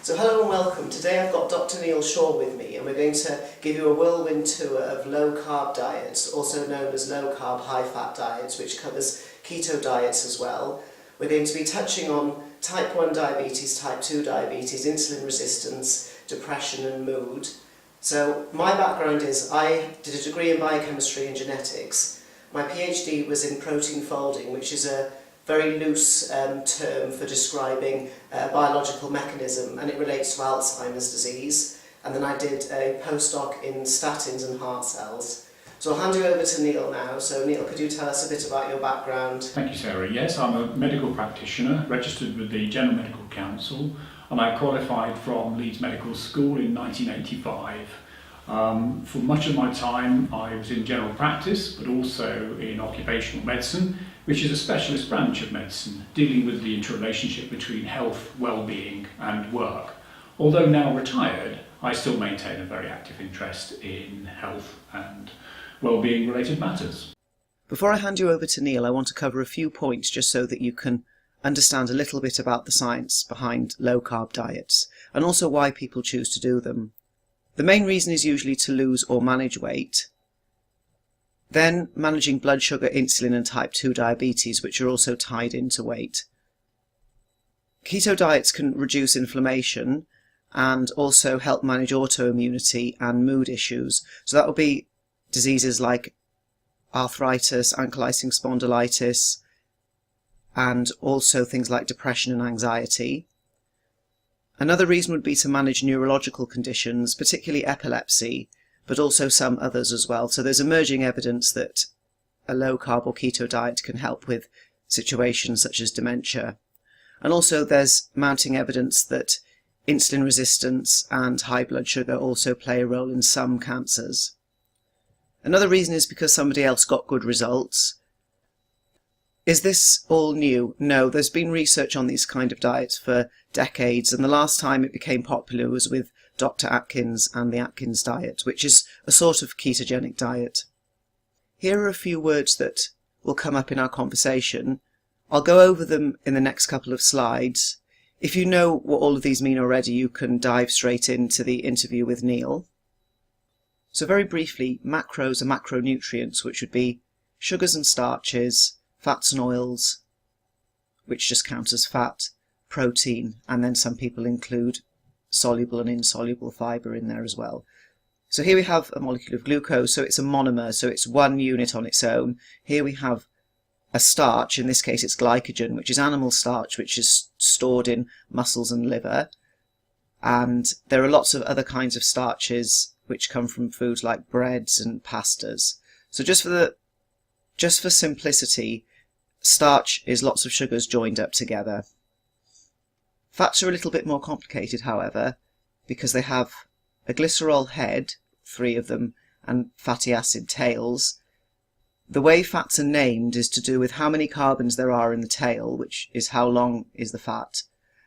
So hello and welcome. Today I've got Dr. Neil Shaw with me and we're going to give you a whirlwind tour of low-carb diets, also known as low-carb, high-fat diets, which covers keto diets as well. We're going to be touching on type 1 diabetes, type 2 diabetes, insulin resistance, depression and mood. So my background is I did a degree in biochemistry and genetics. My PhD was in protein folding, which is a very loose term for describing a biological mechanism, and it relates to Alzheimer's disease. And then I did a postdoc in statins and heart cells. So I'll hand you over to Neil now. So Neil, could you tell us a bit about your background? Thank you, Sarah. Yes, I'm a medical practitioner, registered with the General Medical Council, and I qualified from Leeds Medical School in 1985. For much of my time I was in general practice, but also in occupational medicine, which is a specialist branch of medicine, dealing with the interrelationship between health, well-being and work. Although now retired, I still maintain a very active interest in health and well-being related matters. Before I hand you over to Neil, I want to cover a few points just so that you can understand a little bit about the science behind low-carb diets, and also why people choose to do them. The main reason is usually to lose or manage weight, then managing blood sugar, insulin and type 2 diabetes, which are also tied into weight. Keto diets can reduce inflammation and also help manage autoimmunity and mood issues. So that will be diseases like arthritis, ankylosing spondylitis, and also things like depression and anxiety. Another reason would be to manage neurological conditions, particularly epilepsy, but also some others as well. So there's emerging evidence that a low-carb or keto diet can help with situations such as dementia. And also there's mounting evidence that insulin resistance and high blood sugar also play a role in some cancers. Another reason is because somebody else got good results. Is this all new? No, there's been research on these kind of diets for decades, and the last time it became popular was with Dr. Atkins and the Atkins diet, which is a sort of ketogenic diet. Here are a few words that will come up in our conversation. I'll go over them in the next couple of slides. If you know what all of these mean already, you can dive straight into the interview with Neil. So very briefly, macros are macronutrients, which would be sugars and starches, fats and oils, which just count as fat, protein, and then some people include soluble and insoluble fibre in there as well. So here we have a molecule of glucose, so it's a monomer, so it's one unit on its own. Here we have a starch, in this case it's glycogen, which is animal starch, which is stored in muscles and liver. And there are lots of other kinds of starches which come from foods like breads and pastas. So just for simplicity, starch is lots of sugars joined up together. Fats are a little bit more complicated, however, because they have a glycerol head, 3 of them, and fatty acid tails. The way fats are named is to do with how many carbons there are in the tail, which is how long is the fat,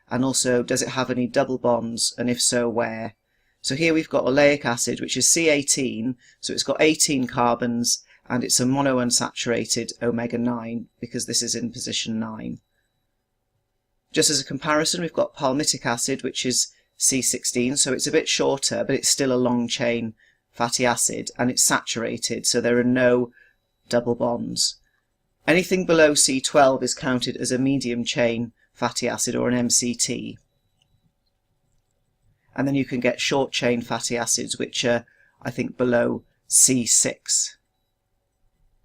and also does it have any double bonds, and if so, where. So here we've got oleic acid, which is C18, so it's got 18 carbons, and it's a monounsaturated omega-9 because this is in position 9. Just as a comparison, we've got palmitic acid, which is C16, so it's a bit shorter, but it's still a long chain fatty acid, and it's saturated, so there are no double bonds. Anything below C12 is counted as a medium chain fatty acid, or an MCT. And then you can get short chain fatty acids, which are, I think, below C6.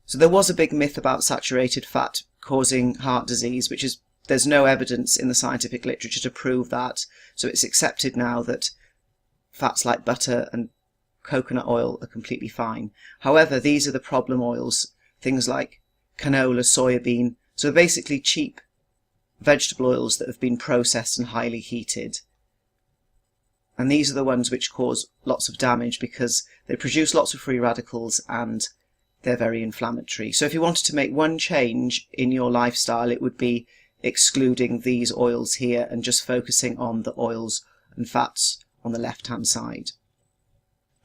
So there was a big myth about saturated fat causing heart disease, which is, there's no evidence in the scientific literature to prove that. So it's accepted now that fats like butter and coconut oil are completely fine. However, these are the problem oils, things like canola, soybean, so basically cheap vegetable oils that have been processed and highly heated. And these are the ones which cause lots of damage because they produce lots of free radicals and they're very inflammatory. So if you wanted to make one change in your lifestyle, it would be excluding these oils here and just focusing on the oils and fats on the left-hand side.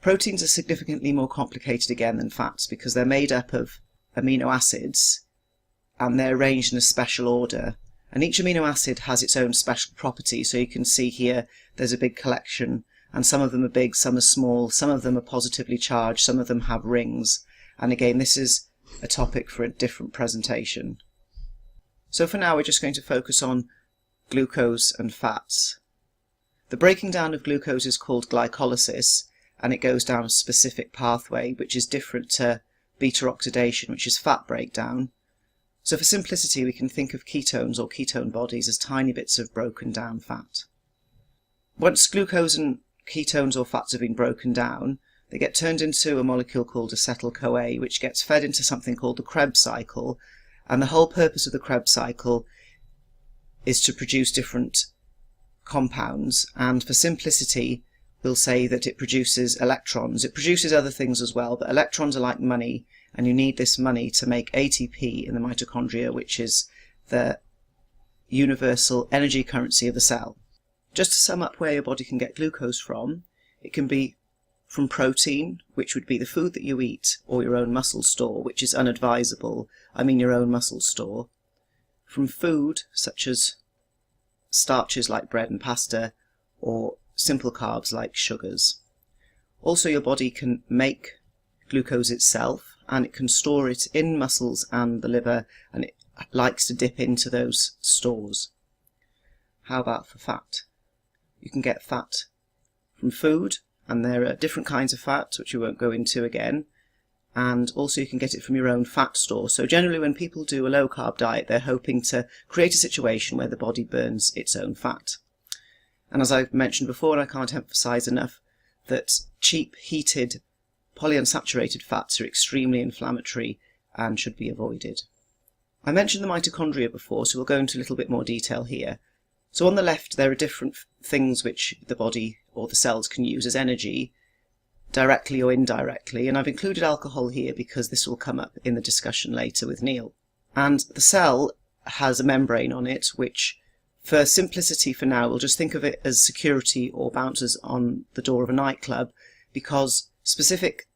Proteins are significantly more complicated again than fats because they're made up of amino acids and they're arranged in a special order. And each amino acid has its own special property. So you can see here there's a big collection, and some of them are big, some are small, some of them are positively charged, some of them have rings. And again, this is a topic for a different presentation. So for now, we're just going to focus on glucose and fats. The breaking down of glucose is called glycolysis, and it goes down a specific pathway which is different to beta oxidation, which is fat breakdown. So for simplicity, we can think of ketones or ketone bodies as tiny bits of broken down fat. Once glucose and ketones or fats have been broken down, they get turned into a molecule called acetyl-CoA, which gets fed into something called the Krebs cycle, and the whole purpose of the Krebs cycle is to produce different compounds, and for simplicity we'll say that it produces electrons. It produces other things as well, but electrons are like money, and you need this money to make ATP in the mitochondria, which is the universal energy currency of the cell. Just to sum up where your body can get glucose from, it can be from protein, which would be the food that you eat, or your own muscle store, which is unadvisable. I mean your own muscle store. From food, such as starches like bread and pasta, or simple carbs like sugars. Also, your body can make glucose itself, and it can store it in muscles and the liver, and it likes to dip into those stores. How about for fat? You can get fat from food, and there are different kinds of fat, which we won't go into again, and also you can get it from your own fat store. So generally when people do a low-carb diet, they're hoping to create a situation where the body burns its own fat. And as I've mentioned before, and I can't emphasize enough, that cheap, heated, polyunsaturated fats are extremely inflammatory and should be avoided. I mentioned the mitochondria before, so we'll go into a little bit more detail here. So on the left, there are different things which the body or the cells can use as energy, directly or indirectly, and I've included alcohol here because this will come up in the discussion later with Neil. And the cell has a membrane on it, which, for simplicity for now, we'll just think of it as security or bouncers on the door of a nightclub, because specific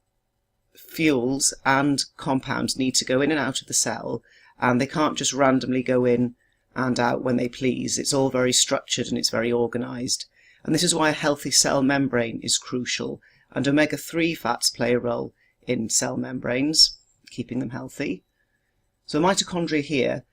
fuels and compounds need to go in and out of the cell, and they can't just randomly go in and out when they please. It's all very structured and it's very organised. And this is why a healthy cell membrane is crucial, and omega-3 fats play a role in cell membranes, keeping them healthy. So mitochondria here,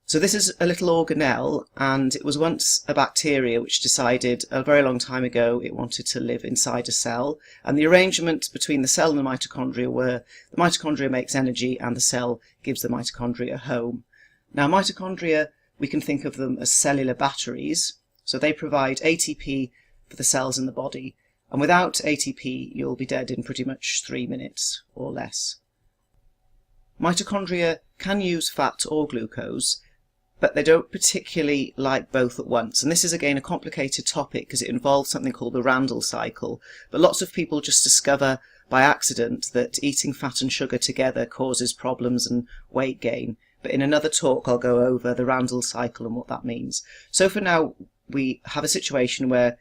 so this is a little organelle, and it was once a bacteria which decided a very long time ago it wanted to live inside a cell, and the arrangement between the cell and the mitochondria were the mitochondria makes energy and the cell gives the mitochondria a home. Now mitochondria, we can think of them as cellular batteries, so they provide ATP for the cells in the body, and without ATP you'll be dead in pretty much 3 minutes or less. Mitochondria can use fat or glucose, but they don't particularly like both at once, and this is again a complicated topic because it involves something called the Randle cycle, but lots of people just discover by accident that eating fat and sugar together causes problems and weight gain. But in another talk I'll go over the Randle cycle and what that means. So for now we have a situation where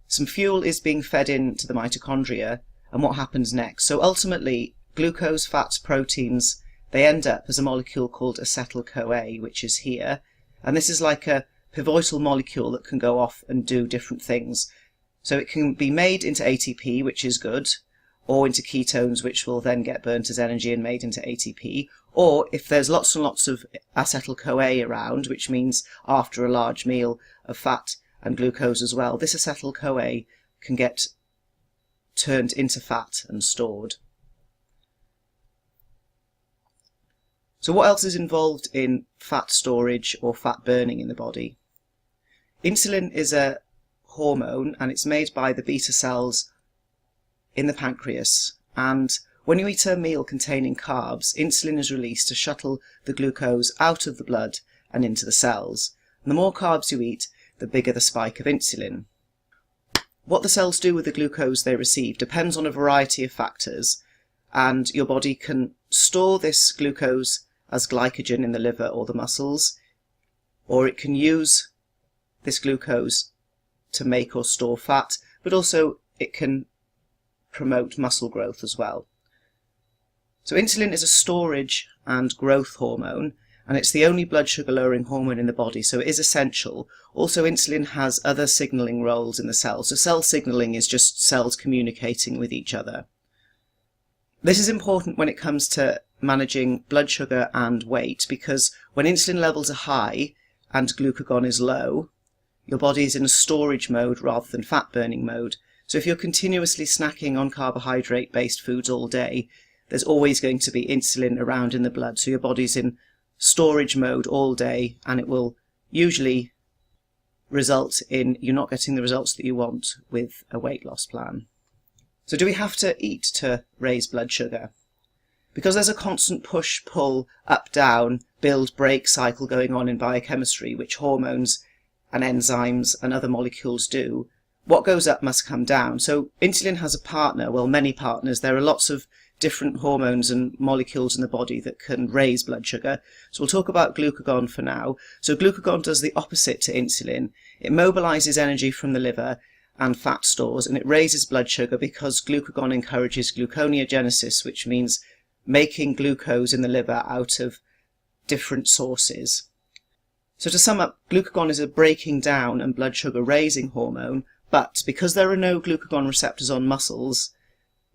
some fuel is being fed into the mitochondria, and what happens next? So ultimately glucose, fats, proteins, they end up as a molecule called acetyl-CoA, which is here, and this is like a pivotal molecule that can go off and do different things. So it can be made into ATP, which is good, or into ketones, which will then get burnt as energy and made into ATP, or if there's lots and lots of acetyl-CoA around, which means after a large meal of fat and glucose as well, this acetyl-CoA can get turned into fat and stored. So what else is involved in fat storage or fat burning in the body? Insulin is a hormone, and it's made by the beta cells in the pancreas, and when you eat a meal containing carbs, insulin is released to shuttle the glucose out of the blood and into the cells. And the more carbs you eat, the bigger the spike of insulin. What the cells do with the glucose they receive depends on a variety of factors, and your body can store this glucose as glycogen in the liver or the muscles, or it can use this glucose to make or store fat, but also it can promote muscle growth as well. So insulin is a storage and growth hormone, and it's the only blood sugar lowering hormone in the body, so it is essential. Also, insulin has other signalling roles in the cell. So cell signalling is just cells communicating with each other. This is important when it comes to managing blood sugar and weight, because when insulin levels are high and glucagon is low, your body is in a storage mode rather than fat burning mode. So if you're continuously snacking on carbohydrate-based foods all day, there's always going to be insulin around in the blood. So your body's in storage mode all day, and it will usually result in you not getting the results that you want with a weight loss plan. So do we have to eat to raise blood sugar? Because there's a constant push-pull, up-down, build-break cycle going on in biochemistry, which hormones and enzymes and other molecules do, what goes up must come down. So insulin has a partner, well, many partners. There are lots of different hormones and molecules in the body that can raise blood sugar. So we'll talk about glucagon for now. So glucagon does the opposite to insulin. It mobilizes energy from the liver and fat stores, and it raises blood sugar because glucagon encourages gluconeogenesis, which means making glucose in the liver out of different sources. So to sum up, glucagon is a breaking down and blood sugar raising hormone, but because there are no glucagon receptors on muscles,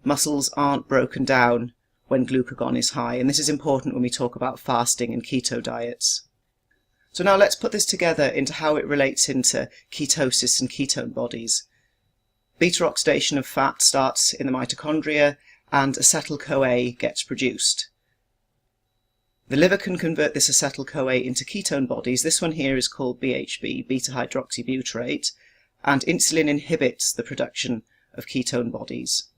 muscles aren't broken down when glucagon is high, and this is important when we talk about fasting and keto diets. So now let's put this together into how it relates into ketosis and ketone bodies. Beta-oxidation of fat starts in the mitochondria, and acetyl-CoA gets produced. The liver can convert this acetyl-CoA into ketone bodies. This one here is called BHB, beta-hydroxybutyrate, and insulin inhibits the production of ketone bodies.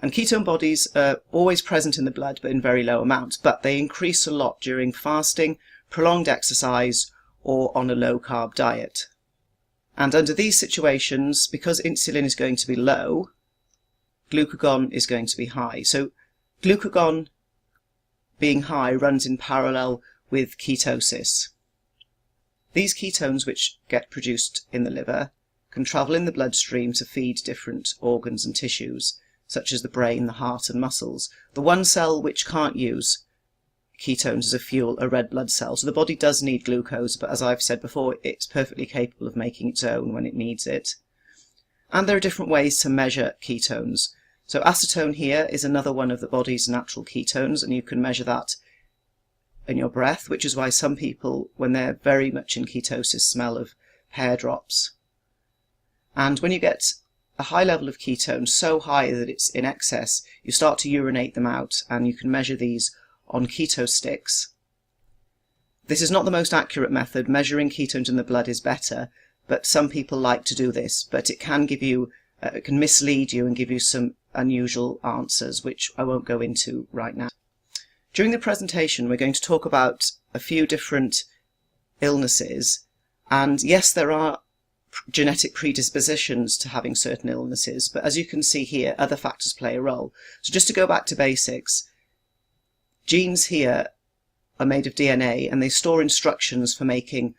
And ketone bodies are always present in the blood, but in very low amounts, but they increase a lot during fasting, prolonged exercise, or on a low-carb diet. And under these situations, because insulin is going to be low, glucagon is going to be high. So glucagon being high runs in parallel with ketosis. These ketones, which get produced in the liver, can travel in the bloodstream to feed different organs and tissues, such as the brain, the heart and muscles. The one cell which can't use ketones as a fuel are red blood cells. So the body does need glucose, but as I've said before, it's perfectly capable of making its own when it needs it. And there are different ways to measure ketones. So acetone here is another one of the body's natural ketones, and you can measure that in your breath, which is why some people, when they're very much in ketosis, smell of hair drops. And when you get a high level of ketones, so high that it's in excess, you start to urinate them out, and you can measure these on keto sticks. This is not the most accurate method. Measuring ketones in the blood is better, but some people like to do this, but it can give you, it can mislead you and give you some unusual answers, which I won't go into right now. During the presentation, we're going to talk about a few different illnesses, and yes, there are genetic predispositions to having certain illnesses, but as you can see here, other factors play a role. So just to go back to basics, genes here are made of DNA, and they store instructions for making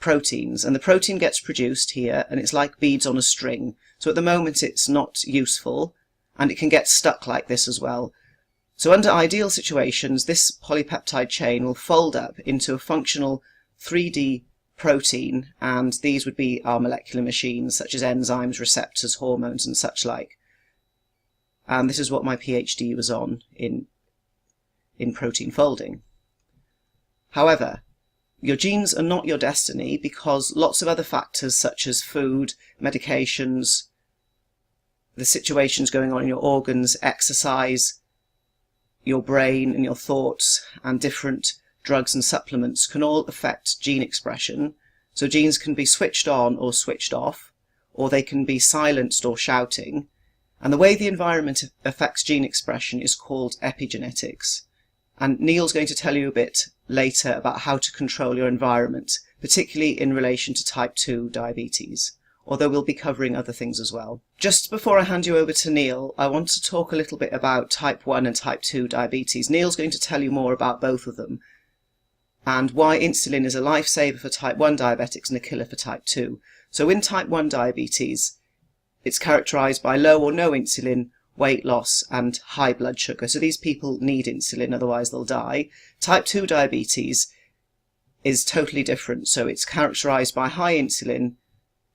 proteins, and the protein gets produced here, and it's like beads on a string. So at the moment it's not useful, and it can get stuck like this as well. So under ideal situations, this polypeptide chain will fold up into a functional 3D protein, and these would be our molecular machines, such as enzymes, receptors, hormones, and such like. And this is what my PhD was on in protein folding. However, your genes are not your destiny, because lots of other factors such as food, medications, the situations going on in your organs, exercise, your brain and your thoughts, and different drugs and supplements can all affect gene expression. So genes can be switched on or switched off, or they can be silenced or shouting. And the way the environment affects gene expression is called epigenetics. And Neil's going to tell you a bit later about how to control your environment, particularly in relation to type 2 diabetes, although we'll be covering other things as well. Just before I hand you over to Neil, I want to talk a little bit about type 1 and type 2 diabetes. Neil's going to tell you more about both of them, and why insulin is a lifesaver for type 1 diabetics and a killer for type 2. So in type 1 diabetes, it's characterised by low or no insulin weight loss and high blood sugar. So these people need insulin, otherwise they'll die. Type 2 diabetes is totally different. So it's characterized by high insulin,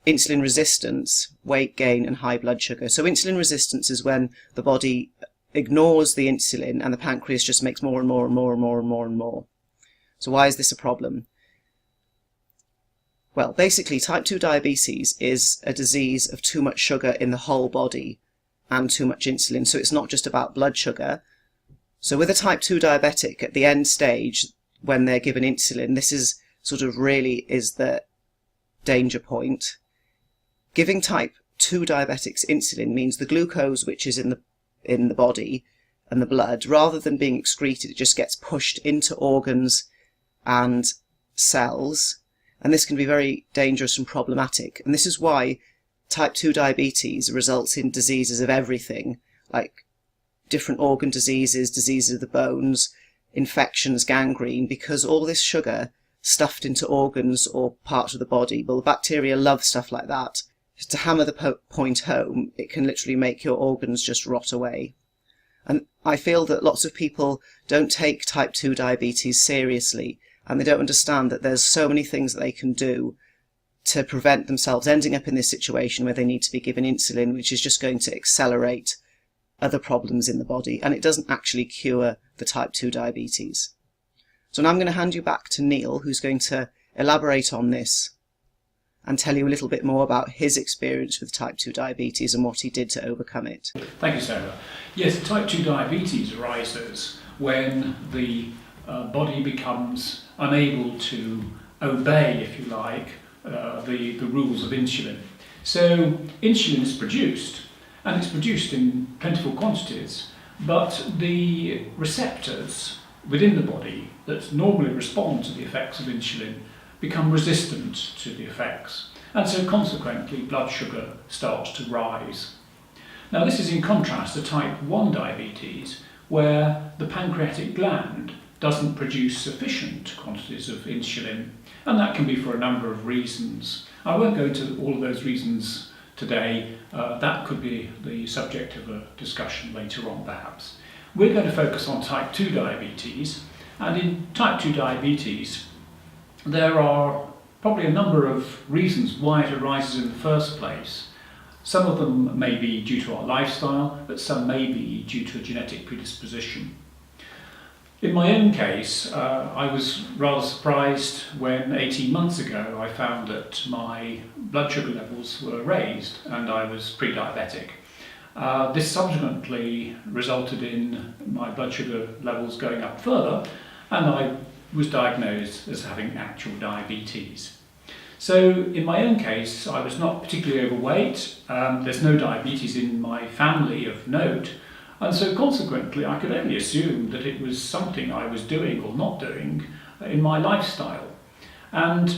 insulin resistance, weight gain and high blood sugar. So insulin resistance is when the body ignores the insulin and the pancreas just makes more and more and more and more and more and more. So why is this a problem? Well, basically type 2 diabetes is a disease of too much sugar in the whole body and too much insulin. So it's not just about blood sugar. So with a type 2 diabetic at the end stage, when they're given insulin, this is sort of really is the danger point. Giving type 2 diabetics insulin means the glucose which is in the body and the blood, rather than being excreted, it just gets pushed into organs and cells, and this can be very dangerous and problematic. And this is why type 2 diabetes results in diseases of everything, like different organ diseases, diseases of the bones, infections, gangrene, because all this sugar stuffed into organs or parts of the body, well, the bacteria love stuff like that. To hammer the point home, it can literally make your organs just rot away. And I feel that lots of people don't take type 2 diabetes seriously, and they don't understand that there's so many things that they can do to prevent themselves ending up in this situation where they need to be given insulin, which is just going to accelerate other problems in the body, and it doesn't actually cure the type 2 diabetes. So now I'm going to hand you back to Neil, who's going to elaborate on this and tell you a little bit more about his experience with type 2 diabetes and what he did to overcome it. Thank you, Sarah. Yes, type 2 diabetes arises when the body becomes unable to obey, if you like, the rules of insulin. So insulin is produced, and it's produced in plentiful quantities, but the receptors within the body that normally respond to the effects of insulin become resistant to the effects, and so consequently blood sugar starts to rise. Now this is in contrast to type 1 diabetes, where the pancreatic gland doesn't produce sufficient quantities of insulin, and that can be for a number of reasons. I won't go into all of those reasons today. That could be the subject of a discussion later on perhaps. We're going to focus on type 2 diabetes, and in type 2 diabetes there are probably a number of reasons why it arises in the first place. Some of them may be due to our lifestyle, but some may be due to a genetic predisposition. In my own case, I was rather surprised when 18 months ago I found that my blood sugar levels were raised and I was pre-diabetic. This subsequently resulted in my blood sugar levels going up further, and I was diagnosed as having actual diabetes. So in my own case, I was not particularly overweight. There's no diabetes in my family of note, and so consequently I could only assume that it was something I was doing or not doing in my lifestyle. And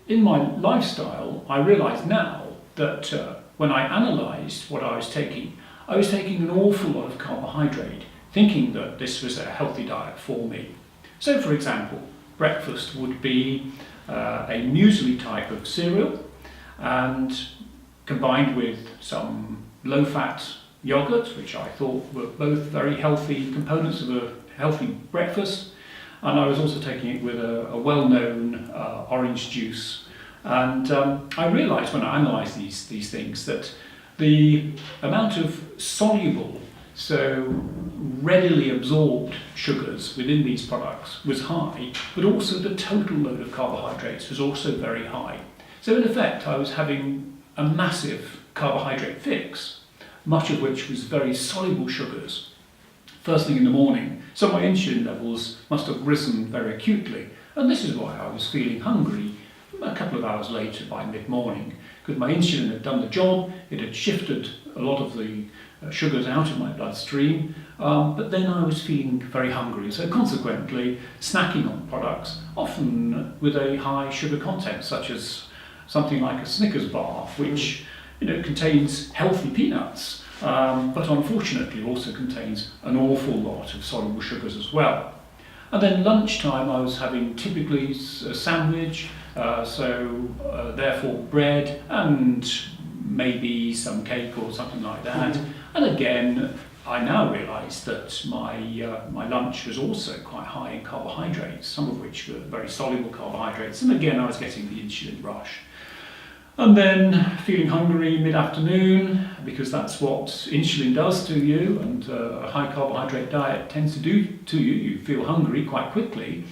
in my lifestyle, I realise now that when I analysed what I was taking an awful lot of carbohydrate, thinking that this was a healthy diet for me. So for example, breakfast would be a muesli type of cereal, and combined with some low-fat yogurt, which I thought were both very healthy components of a healthy breakfast, and I was also taking it with a well-known orange juice. And I realised when I analysed these things that the amount of soluble, so readily absorbed sugars within these products was high, but also the total load of carbohydrates was also very high. So in effect, I was having a massive carbohydrate fix, much of which was very soluble sugars, first thing in the morning. So my insulin levels must have risen very acutely, and this is why I was feeling hungry a couple of hours later by mid-morning, because my insulin had done the job. It had shifted a lot of the sugars out of my bloodstream, but then I was feeling very hungry, so consequently snacking on products, often with a high sugar content, such as something like a Snickers bar, which contains healthy peanuts, but unfortunately also contains an awful lot of soluble sugars as well. And then lunchtime I was having typically a sandwich, therefore bread and maybe some cake or something like that. And again, I now realise that my lunch was also quite high in carbohydrates, some of which were very soluble carbohydrates, and again I was getting the insulin rush. And then feeling hungry mid-afternoon, because that's what insulin does to you, and a high carbohydrate diet tends to do to you. You feel hungry quite quickly,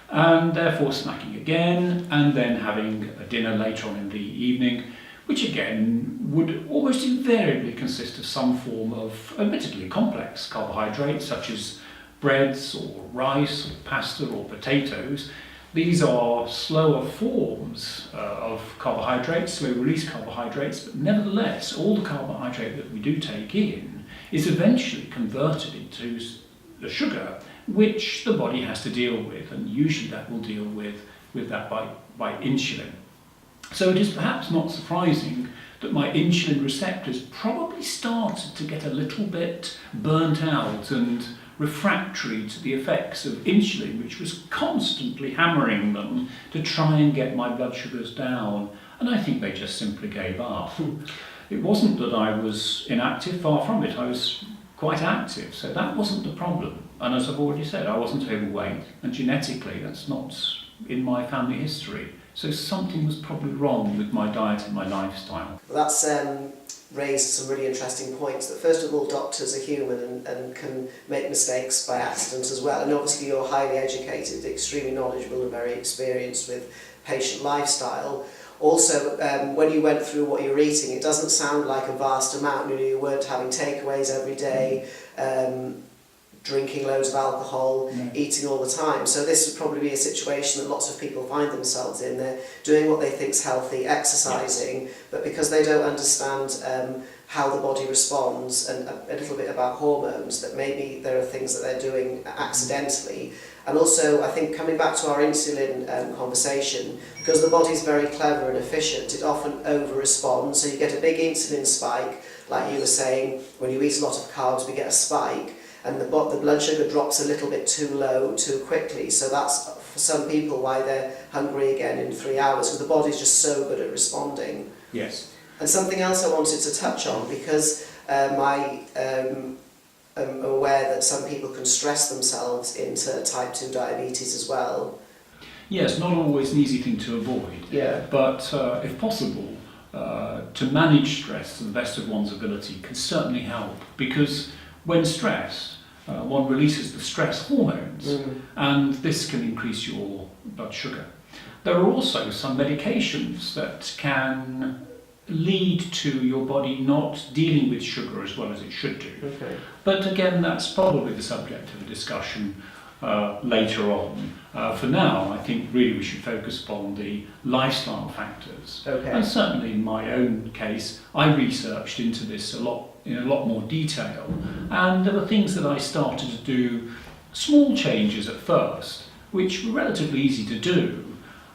and therefore snacking again, and then having a dinner later on in the evening, which again would almost invariably consist of some form of admittedly complex carbohydrates, such as breads or rice or pasta or potatoes. These are slower forms of carbohydrates, slow release carbohydrates, but nevertheless all the carbohydrate that we do take in is eventually converted into the sugar, which the body has to deal with, and usually that will deal with that by insulin. So it is perhaps not surprising that my insulin receptors probably started to get a little bit burnt out and refractory to the effects of insulin, which was constantly hammering them to try and get my blood sugars down, and I think they just simply gave up. It wasn't that I was inactive, far from it, I was quite active, so that wasn't the problem. And as I've already said, I wasn't overweight, and genetically that's not in my family history. So something was probably wrong with my diet and my lifestyle. Well, that's raised some really interesting points. That first of all, doctors are human and can make mistakes by accident as well. And obviously you're highly educated, extremely knowledgeable and very experienced with patient lifestyle. Also, when you went through what you're eating, it doesn't sound like a vast amount. You weren't having takeaways every day, drinking loads of alcohol, eating all the time. So this would probably be a situation that lots of people find themselves in. They're doing what they think's healthy, exercising, but because they don't understand how the body responds and a little bit about hormones, that maybe there are things that they're doing accidentally. And also, I think coming back to our insulin conversation, because the body's very clever and efficient, it often over-responds. So you get a big insulin spike, like you were saying, when you eat a lot of carbs, we get a spike, and the blood sugar drops a little bit too low too quickly. So that's, for some people, why they're hungry again in 3 hours, because the body's just so good at responding. Yes. And something else I wanted to touch on, because I'm aware that some people can stress themselves into type 2 diabetes as well. Yes, not always an easy thing to avoid, Yeah. but if possible, to manage stress to the best of one's ability can certainly help, because when stressed, one releases the stress hormones, and this can increase your blood sugar. There are also some medications that can lead to your body not dealing with sugar as well as it should do. Okay. But again, that's probably the subject of a discussion later on. For now, I think really we should focus upon the lifestyle factors. Okay. And certainly in my own case, I researched into this in a lot more detail, and there were things that I started to do, small changes at first, which were relatively easy to do.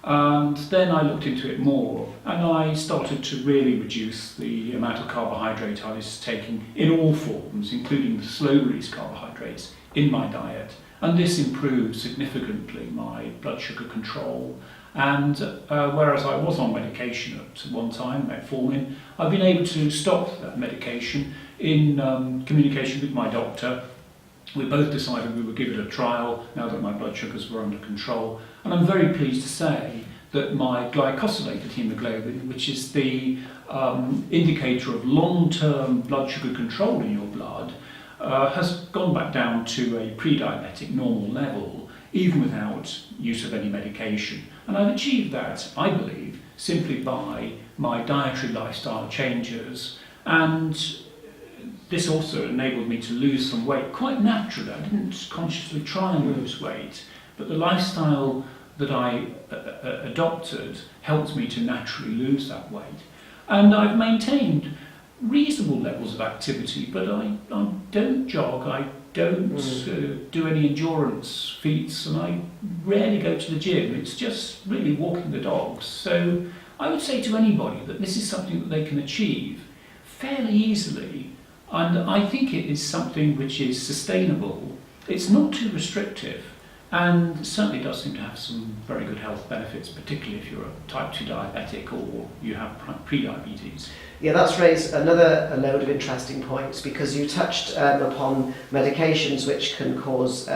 And then I looked into it more, and I started to really reduce the amount of carbohydrate I was taking in all forms, including the slow-release carbohydrates, in my diet. And this improved significantly my blood sugar control. And whereas I was on medication at one time, metformin, I've been able to stop that medication in communication with my doctor. We both decided we would give it a trial now that my blood sugars were under control. And I'm very pleased to say that my glycosylated hemoglobin, which is the indicator of long-term blood sugar control in your blood, has gone back down to a pre-diabetic normal level, even without use of any medication. And I've achieved that, I believe, simply by my dietary lifestyle changes, and this also enabled me to lose some weight quite naturally. I didn't consciously try and lose weight, but the lifestyle that I adopted helped me to naturally lose that weight. And I've maintained reasonable levels of activity, but I don't jog, I don't do any endurance feats, and I rarely go to the gym. It's just really walking the dogs. So I would say to anybody that this is something that they can achieve fairly easily, and I think it is something which is sustainable. It's not too restrictive, and certainly does seem to have some very good health benefits, particularly if you're a type 2 diabetic or you have pre-diabetes. Yeah, that's raised a load of interesting points, because you touched upon medications which can cause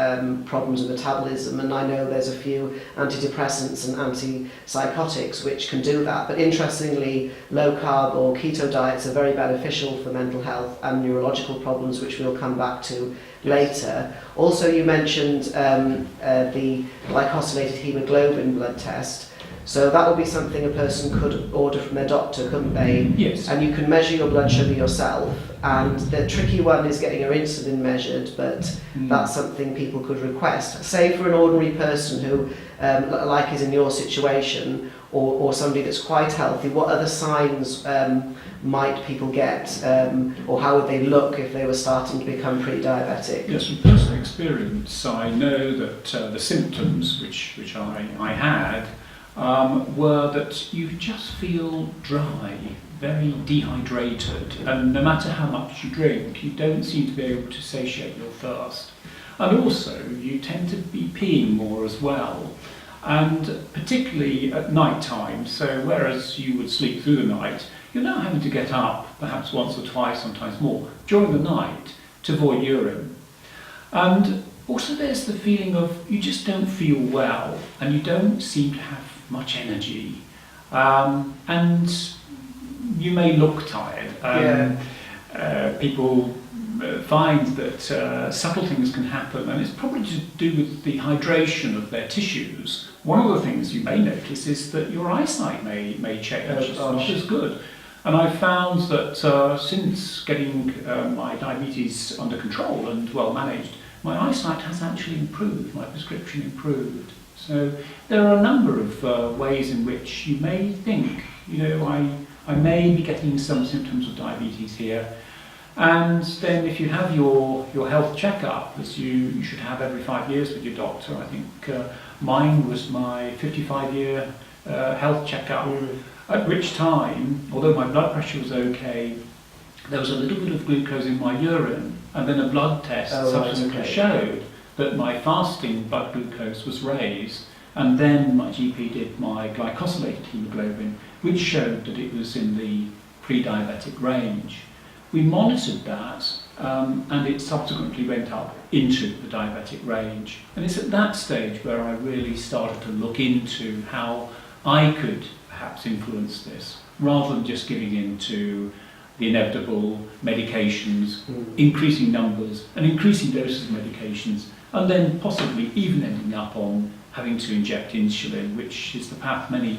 problems with metabolism, and I know there's a few antidepressants and antipsychotics which can do that, but interestingly low carb or keto diets are very beneficial for mental health and neurological problems, which we'll come back to later. Also, you mentioned the glycosylated hemoglobin blood test. So that would be something a person could order from their doctor, couldn't they? Yes. And you can measure your blood sugar yourself. And the tricky one is getting your insulin measured, but that's something people could request. Say for an ordinary person who, like is in your situation, or somebody that's quite healthy, what other signs might people get, or how would they look if they were starting to become pre-diabetic? Yes, from personal experience, I know that the symptoms which I had were that you just feel dry, very dehydrated, and no matter how much you drink, you don't seem to be able to satiate your thirst. And also, you tend to be peeing more as well, and particularly at night time. So whereas you would sleep through the night, you're now having to get up perhaps once or twice, sometimes more, during the night to avoid urine. And also there's the feeling of you just don't feel well, and you don't seem to have much energy, and you may look tired. People find that subtle things can happen, and it's probably to do with the hydration of their tissues. One of the things you may notice is that your eyesight may change. It's not as good. And I've found that since getting my diabetes under control and well managed, my eyesight has actually improved, my prescription improved. So there are a number of ways in which you may think, I may be getting some symptoms of diabetes here. And then if you have your health checkup, as you should have every 5 years with your doctor, I think mine was my 55-year health checkup, at which time, although my blood pressure was okay, there was a little bit of glucose in my urine, and then a blood test subsequently showed that my fasting blood glucose was raised, and then my GP did my glycosylated hemoglobin, which showed that it was in the pre-diabetic range. We monitored that, and it subsequently went up into the diabetic range. And it's at that stage where I really started to look into how I could perhaps influence this, rather than just giving in to the inevitable medications, increasing numbers and increasing doses of medications, and then possibly even ending up on having to inject insulin, which is the path many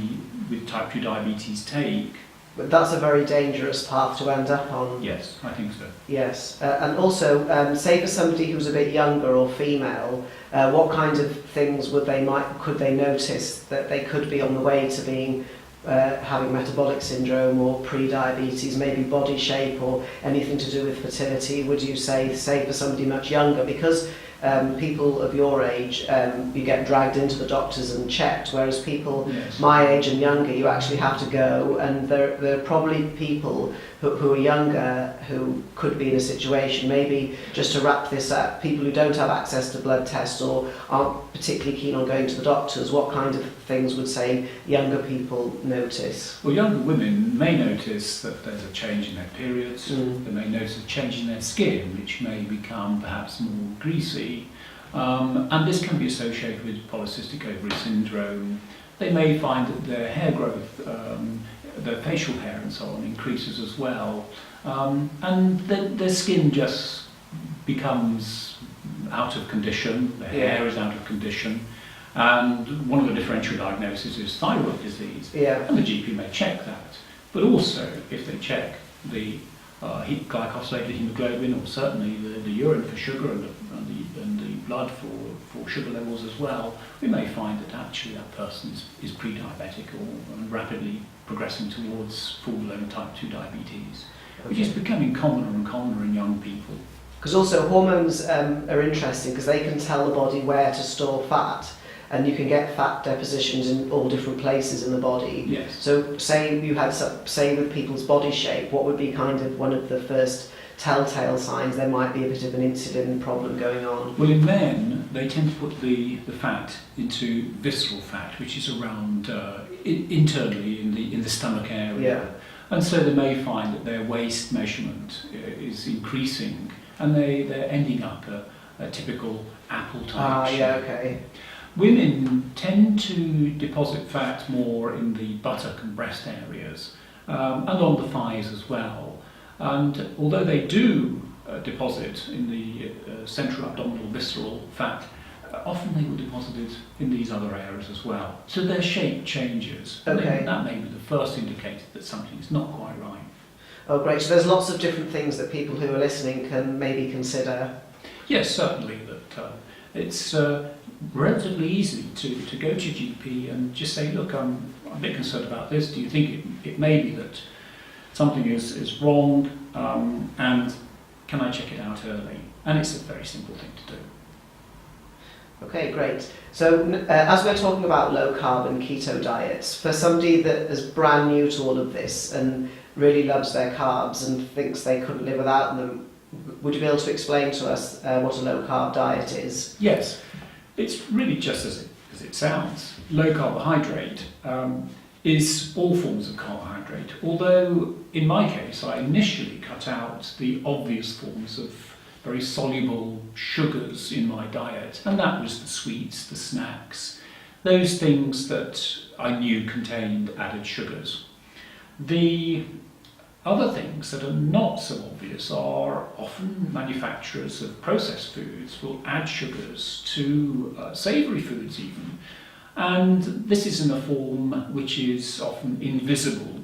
with type 2 diabetes take. But that's a very dangerous path to end up on. Yes, I think so. Yes, and also, say for somebody who's a bit younger or female, what kind of things could they notice that they could be on the way to being having metabolic syndrome or pre-diabetes, maybe body shape or anything to do with fertility? Would you say for somebody much younger, because people of your age, you get dragged into the doctors and checked, whereas people my age and younger, you actually have to go, and there are probably people who are younger who could be in a situation, maybe just to wrap this up, people who don't have access to blood tests or aren't particularly keen on going to the doctors, what kind of things would say younger people notice? Well, younger women may notice that there's a change in their periods, they may notice a change in their skin, which may become perhaps more greasy, and this can be associated with polycystic ovary syndrome. They may find that their hair growth, their facial hair and so on, increases as well, and their skin just becomes out of condition, their hair is out of condition, and one of the differential diagnoses is thyroid disease, and the GP may check that. But also, if they check the glycosylated hemoglobin, or certainly the urine for sugar and the blood for sugar levels as well, we may find that actually that person is pre-diabetic or rapidly progressing towards full-blown type 2 diabetes, which is becoming commoner and commoner in young people. Because also hormones are interesting, because they can tell the body where to store fat, and you can get fat depositions in all different places in the body. Yes. So say you had, say with people's body shape, what would be kind of one of the first telltale signs there might be a bit of an insulin problem going on? Well, in men, they tend to put the fat into visceral fat, which is around internally in the stomach area. Yeah. And so they may find that their waist measurement is increasing, and they're ending up a typical apple type shape. Yeah, okay. Women tend to deposit fat more in the buttock and breast areas, and on the thighs as well. And although they do deposit in the central abdominal visceral fat, often they will deposit it in these other areas as well. So their shape changes. Okay. And that may be the first indicator that something is not quite right. Oh, great. So there's lots of different things that people who are listening can maybe consider. Yes, certainly. That it's relatively easy to go to your GP and just say, look, I'm a bit concerned about this. Do you think it may be that something is wrong, and can I check it out early? And it's a very simple thing to do. Okay, great. So as we're talking about low carb and keto diets, for somebody that is brand new to all of this and really loves their carbs and thinks they couldn't live without them, would you be able to explain to us what a low carb diet is? Yes, it's really just as it sounds. Low carbohydrate is all forms of carbohydrate, although in my case I initially cut out the obvious forms of very soluble sugars in my diet, and that was the sweets, the snacks, those things that I knew contained added sugars. The other things that are not so obvious are often manufacturers of processed foods will add sugars to savoury foods even, and this is in a form which is often invisible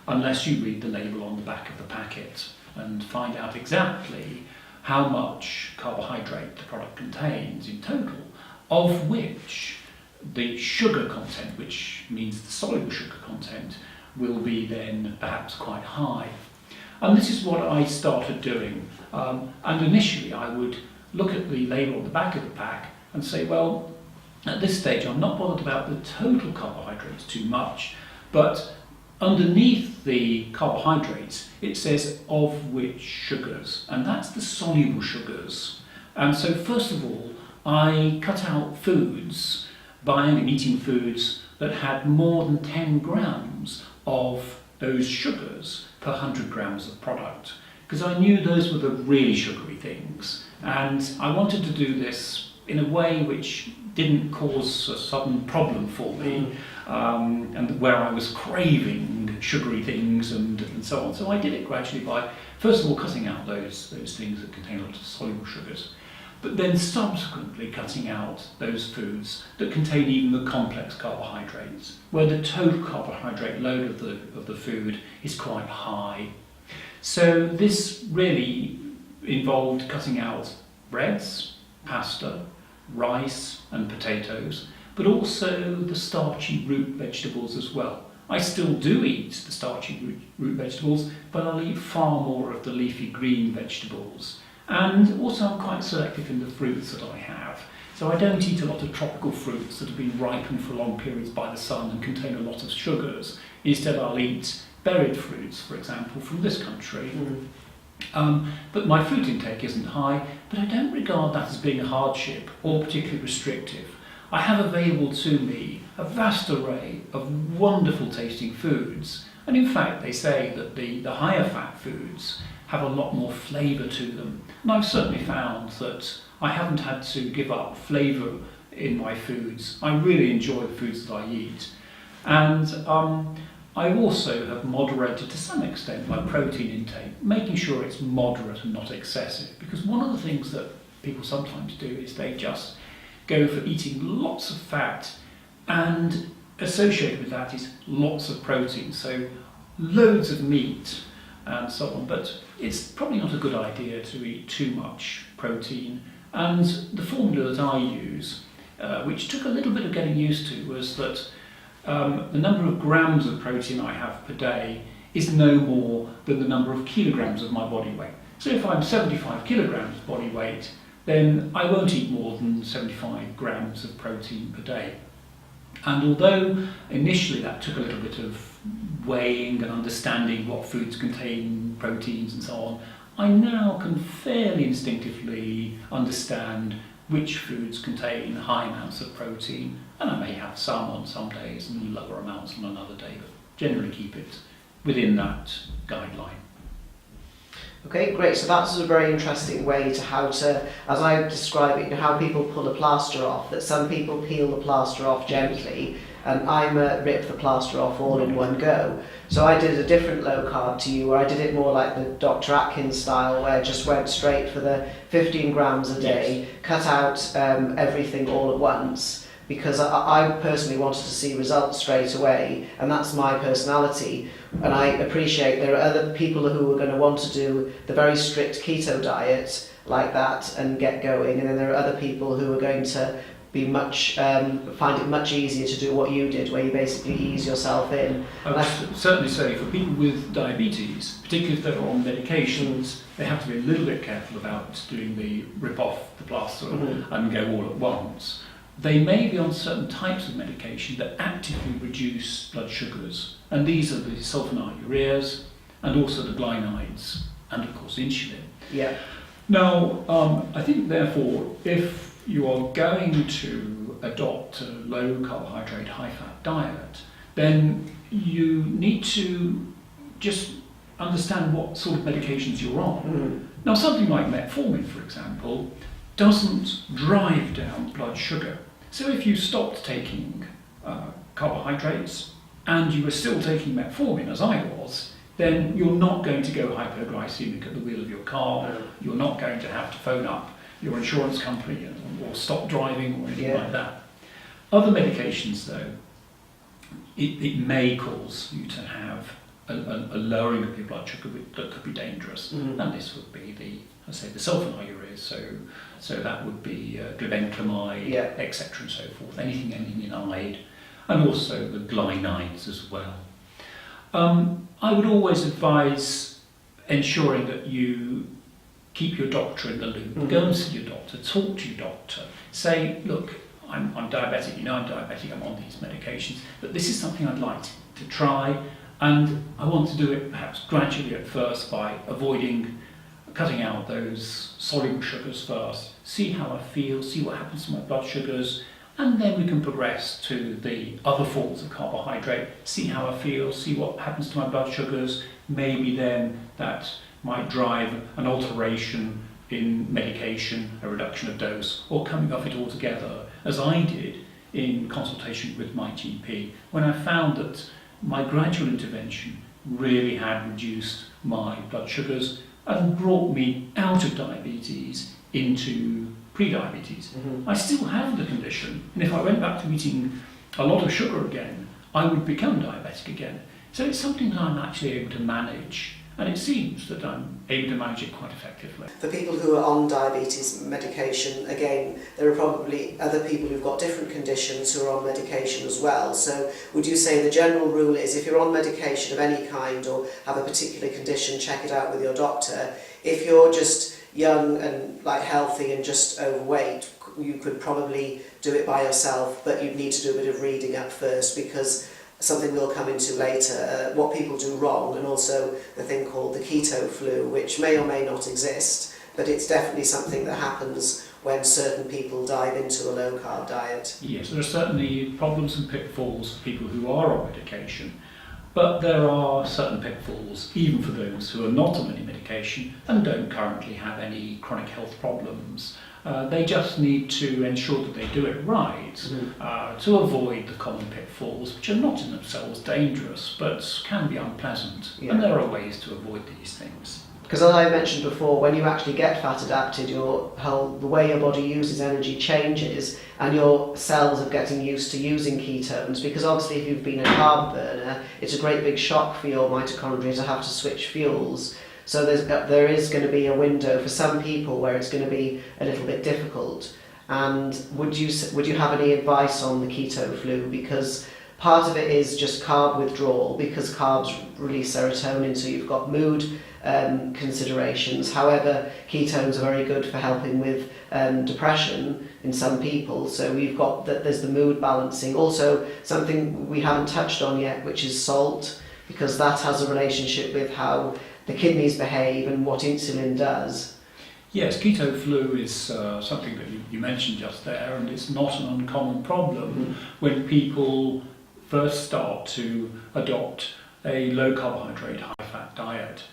unless you read the label on the back of the packet and find out exactly how much carbohydrate the product contains in total, of which the sugar content, which means the soluble sugar content, will be then perhaps quite high. And this is what I started doing. And initially I would look at the label on the back of the pack and say, well, at this stage I'm not bothered about the total carbohydrates too much, but underneath the carbohydrates it says of which sugars, and that's the soluble sugars. And so first of all I cut out foods, buying and eating foods that had more than 10 grams of those sugars per 100 grams of product, because I knew those were the really sugary things, and I wanted to do this in a way which didn't cause a sudden problem for me, and where I was craving sugary things and so on. So I did it gradually by, first of all, cutting out those things that contain lots of soluble sugars, but then subsequently cutting out those foods that contain even the complex carbohydrates, where the total carbohydrate load of the food is quite high. So this really involved cutting out breads, pasta, rice and potatoes, but also the starchy root vegetables as well. I still do eat the starchy root vegetables, but I'll eat far more of the leafy green vegetables. And also I'm quite selective in the fruits that I have. So I don't eat a lot of tropical fruits that have been ripened for long periods by the sun and contain a lot of sugars. Instead I'll eat berried fruits, for example, from this country. But my fruit intake isn't high, but I don't regard that as being a hardship or particularly restrictive. I have available to me a vast array of wonderful tasting foods, and in fact they say that the higher fat foods have a lot more flavour to them. And I've certainly found that I haven't had to give up flavour in my foods. I really enjoy the foods that I eat. And I also have moderated to some extent my protein intake, making sure it's moderate and not excessive. Because one of the things that people sometimes do is they just go for eating lots of fat, and associated with that is lots of protein. So loads of meat and so on, but it's probably not a good idea to eat too much protein. And the formula that I use, which took a little bit of getting used to, was that the number of grams of protein I have per day is no more than the number of kilograms of my body weight. So if I'm 75 kilograms body weight, then I won't eat more than 75 grams of protein per day. And although initially that took a little bit of weighing and understanding what foods contain proteins and so on, I now can fairly instinctively understand which foods contain high amounts of protein, and I may have some on some days and lower amounts on another day, but generally keep it within that guideline. Okay, great. So that's a very interesting way to how to, as I describe it, how people pull a plaster off, that some people peel the plaster off gently, and I'm a rip the plaster off all in one go. So I did a different low carb to you, where I did it more like the Dr. Atkins style, where I just went straight for the 15 grams a day, cut out everything all at once, because I personally wanted to see results straight away, and that's my personality. And I appreciate there are other people who are going to want to do the very strict keto diet like that and get going, and then there are other people who are going to be find it much easier to do what you did, where you basically ease yourself in. I would certainly say for people with diabetes, particularly if they're on medications, they have to be a little bit careful about doing the rip off the plaster and go all at once. They may be on certain types of medication that actively reduce blood sugars, and these are the sulfonylureas and also the glycides, and of course insulin. Yeah. Now, I think therefore, if you are going to adopt a low carbohydrate, high fat diet, then you need to just understand what sort of medications you're on. Now, something like metformin, for example, doesn't drive down blood sugar. So if you stopped taking carbohydrates and you were still taking metformin, as I was, then you're not going to go hypoglycemic at the wheel of your car. You're not going to have to phone up your insurance company or stop driving or anything like that. Other medications, though, it may cause you to have a lowering of your blood sugar that could be dangerous, and this would be the sulfonylureas. So that would be glibenclamide, etc., and so forth. Anything ending in ide, and also the glycides as well. I would always advise ensuring that you keep your doctor in the loop. Go and see your doctor, talk to your doctor, say, look, I'm diabetic, I'm diabetic, I'm on these medications, but this is something I'd like to try, and I want to do it perhaps gradually at first by cutting out those soluble sugars first, see how I feel, see what happens to my blood sugars, and then we can progress to the other forms of carbohydrate, see how I feel, see what happens to my blood sugars, maybe then that might drive an alteration in medication, a reduction of dose, or coming off it altogether, as I did in consultation with my GP, when I found that my gradual intervention really had reduced my blood sugars and brought me out of diabetes into pre-diabetes. I still have the condition, and if I went back to eating a lot of sugar again, I would become diabetic again. So it's something that I'm actually able to manage, and it seems that I'm able to manage it quite effectively. For people who are on diabetes medication, again, there are probably other people who've got different conditions who are on medication as well. So would you say the general rule is if you're on medication of any kind or have a particular condition, check it out with your doctor. If you're just young and healthy and just overweight, you could probably do it by yourself, but you'd need to do a bit of reading up first, because something we'll come into later, what people do wrong, and also the thing called the keto flu, which may or may not exist, but it's definitely something that happens when certain people dive into a low-carb diet. Yes, there are certainly problems and pitfalls for people who are on medication, but there are certain pitfalls even for those who are not on any medication and don't currently have any chronic health problems. They just need to ensure that they do it right to avoid the common pitfalls, which are not in themselves dangerous but can be unpleasant. And there are ways to avoid these things. Because as I mentioned before, when you actually get fat adapted, the way your body uses energy changes, and your cells are getting used to using ketones, because obviously if you've been a carb burner, it's a great big shock for your mitochondria to have to switch fuels. So there is going to be a window for some people where it's going to be a little bit difficult. And would you have any advice on the keto flu? Because part of it is just carb withdrawal, because carbs release serotonin, so you've got mood considerations. However, ketones are very good for helping with depression in some people. So we've got there's the mood balancing. Also, something we haven't touched on yet, which is salt, because that has a relationship with how the kidneys behave and what insulin does. Yes, keto flu is something that you mentioned just there, and it's not an uncommon problem when people first start to adopt a low carbohydrate, high fat diet.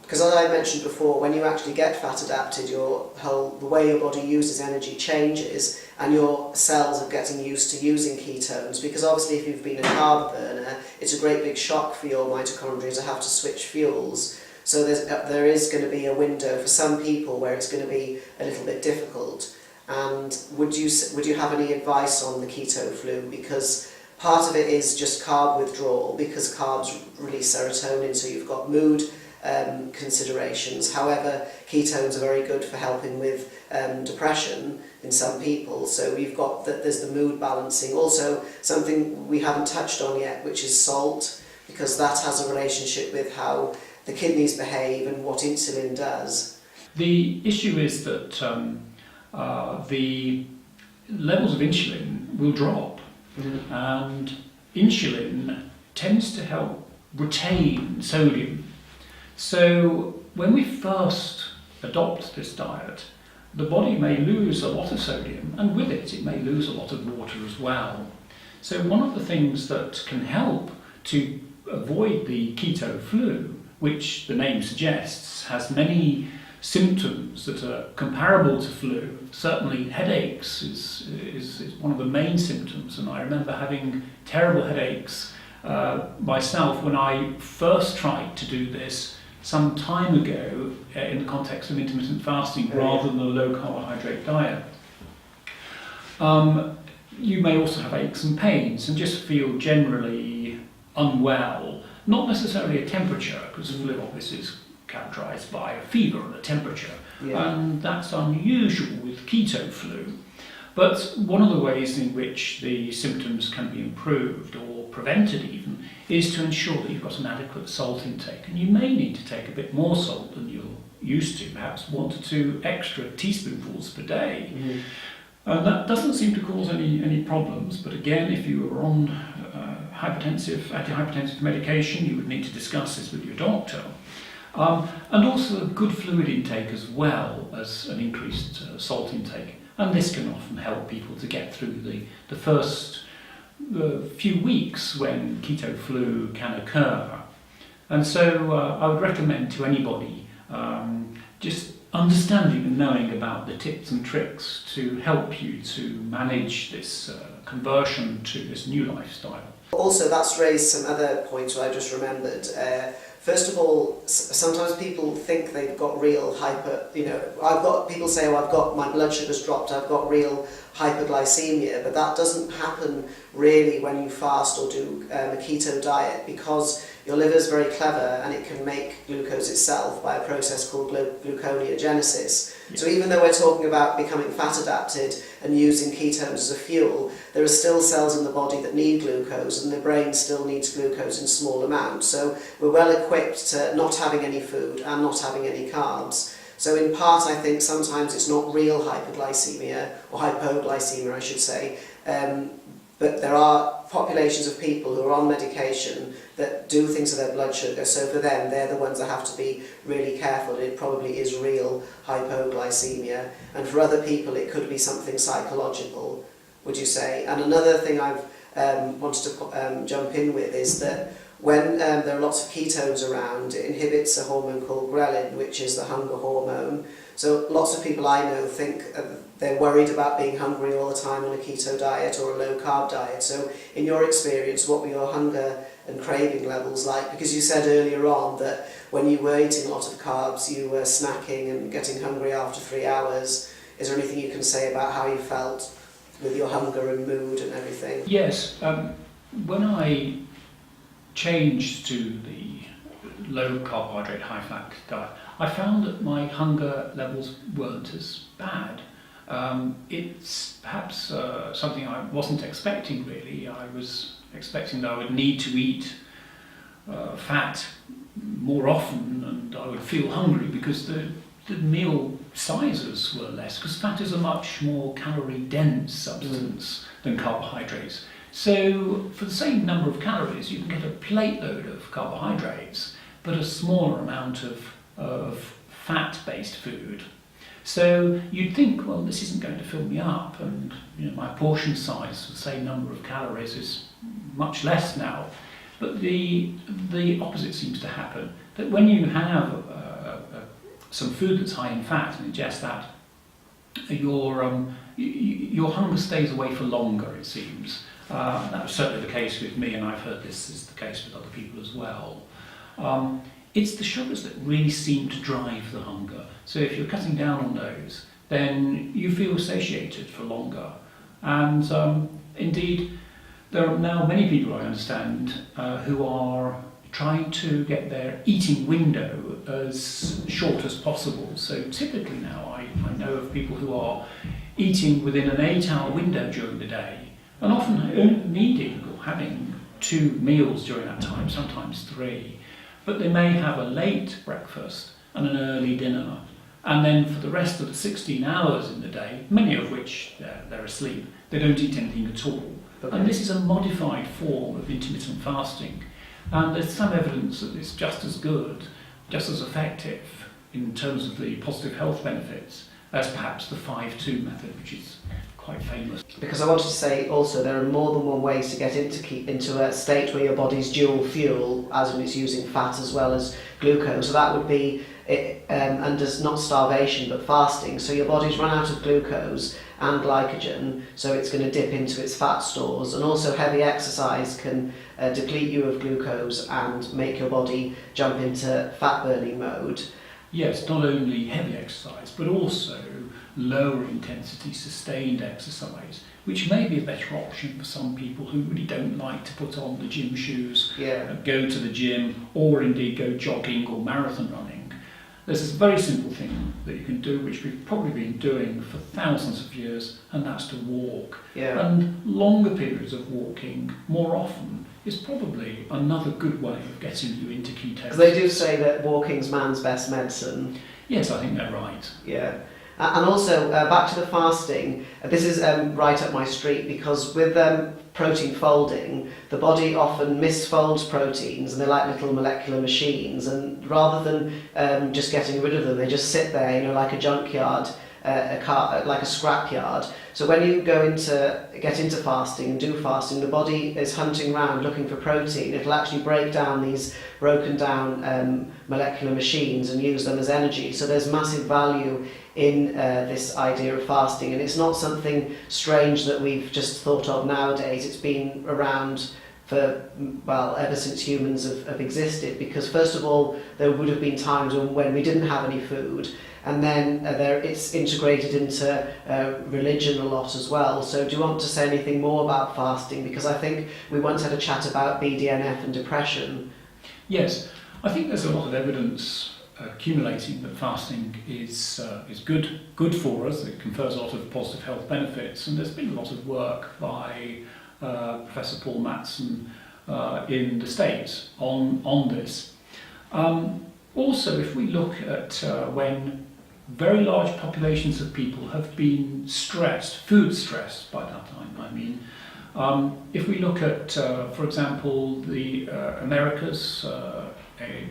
Because as I mentioned before, when you actually get fat adapted, the way your body uses energy changes, and your cells are getting used to using ketones. Because obviously, if you've been a carb burner, it's a great big shock for your mitochondria to have to switch fuels. So there is going to be a window for some people where it's going to be a little bit difficult. And would you have any advice on the keto flu? Because part of it is just carb withdrawal, because carbs release serotonin, so you've got mood considerations. However, ketones are very good for helping with depression in some people. So we've got there's the mood balancing. Also, something we haven't touched on yet, which is salt, because that has a relationship with how the kidneys behave and what insulin does. The issue is that the levels of insulin will drop, and insulin tends to help retain sodium. So when we first adopt this diet, the body may lose a lot of sodium, and with it may lose a lot of water as well. So one of the things that can help to avoid the keto flu, which the name suggests has many symptoms that are comparable to flu. Certainly headaches is one of the main symptoms, and I remember having terrible headaches myself when I first tried to do this some time ago in the context of intermittent fasting rather than a low carbohydrate diet. You may also have aches and pains and just feel generally unwell, not necessarily a temperature, because flu obviously is characterised by a fever and a temperature, and that's unusual with keto flu. But one of the ways in which the symptoms can be improved or prevented even is to ensure that you've got an adequate salt intake, and you may need to take a bit more salt than you're used to, perhaps 1 to 2 extra teaspoonfuls per day. That doesn't seem to cause any problems, but again, if you are on antihypertensive medication, you would need to discuss this with your doctor. And also a good fluid intake as well as an increased salt intake. And this can often help people to get through the first few weeks when keto flu can occur. And so I would recommend to anybody just understanding and knowing about the tips and tricks to help you to manage this conversion to this new lifestyle. Also, that's raised some other points that I just remembered. First of all, sometimes people think they've got real people say, oh, I've got, my blood sugar's dropped, I've got real hyperglycemia, but that doesn't happen really when you fast or do a keto diet, because your liver is very clever and it can make glucose itself by a process called gluconeogenesis. So even though we're talking about becoming fat adapted and using ketones as a fuel, there are still cells in the body that need glucose, and the brain still needs glucose in small amounts. So we're well equipped to not having any food and not having any carbs. So in part, I think sometimes it's not real hyperglycemia, or hypoglycemia I should say, but there are populations of people who are on medication that do things to their blood sugar, so for them, they're the ones that have to be really careful. It probably is real hypoglycemia, and for other people it could be something psychological, would you say? And another thing I've wanted to jump in with is that when there are lots of ketones around, it inhibits a hormone called ghrelin, which is the hunger hormone. So lots of people I know think they're worried about being hungry all the time on a keto diet or a low-carb diet. So in your experience, what were your hunger and craving levels like? Because you said earlier on that when you were eating a lot of carbs, you were snacking and getting hungry after 3 hours. Is there anything you can say about how you felt with your hunger and mood and everything? Yes, when I changed to the low carbohydrate, high fat diet, I found that my hunger levels weren't as bad. It's perhaps something I wasn't expecting really. I was expecting that I would need to eat fat more often, and I would feel hungry because the meal sizes were less, because fat is a much more calorie dense substance than carbohydrates. So for the same number of calories you can get a plate load of carbohydrates, but a smaller amount of fat-based food. So you'd think, well, this isn't going to fill me up, and my portion size for the same number of calories is much less now. But the opposite seems to happen. That when you have some food that's high in fat and ingest that, your hunger stays away for longer, it seems. That was certainly the case with me, and I've heard this is the case with other people as well. It's the sugars that really seem to drive the hunger. So if you're cutting down on those, then you feel satiated for longer. And indeed, there are now many people, I understand, who are trying to get their eating window as short as possible. So typically now I know of people who are eating within an 8-hour window during the day, and often needing or having 2 meals during that time, sometimes 3. But they may have a late breakfast and an early dinner, and then for the rest of the 16 hours in the day, many of which they're asleep, they don't eat anything at all. Okay. And this is a modified form of intermittent fasting, and there's some evidence that it's just as good, just as effective in terms of the positive health benefits as perhaps the 5-2 method, which is quite famous. Because I wanted to say also there are more than one ways to get into a state where your body's dual fuel, as when it's using fat as well as glucose. So that would be under not starvation but fasting. So your body's run out of glucose and glycogen, so it's going to dip into its fat stores. And also heavy exercise can deplete you of glucose and make your body jump into fat burning mode. Yes, not only heavy exercise, but also lower intensity sustained exercise, which may be a better option for some people who really don't like to put on the gym shoes, go to the gym, or indeed go jogging or marathon running. There's this very simple thing that you can do, which we've probably been doing for thousands of years, and that's to walk. Yeah. And longer periods of walking, more often, is probably another good way of getting you into ketosis. Because they do say that walking's man's best medicine. Yes, I think they're right. Yeah. And also, back to the fasting, this is right up my street, because with protein folding, the body often misfolds proteins, and they're like little molecular machines, and rather than just getting rid of them, they just sit there, like a junkyard, like a scrapyard. So when you get into fasting and do fasting, the body is hunting around looking for protein. It'll actually break down these broken down molecular machines and use them as energy. So there's massive value in this idea of fasting, and it's not something strange that we've just thought of nowadays. It's been around for, ever since humans have existed, because first of all, there would have been times when we didn't have any food, and then it's integrated into religion a lot as well. So do you want to say anything more about fasting? Because I think we once had a chat about BDNF and depression. Yes, I think there's a lot of evidence accumulating that fasting is good for us. It confers a lot of positive health benefits, and there's been a lot of work by Professor Paul Matson in the States on this. Also, if we look at when very large populations of people have been stressed, food stressed by that time, I mean, if we look at, for example, the Americas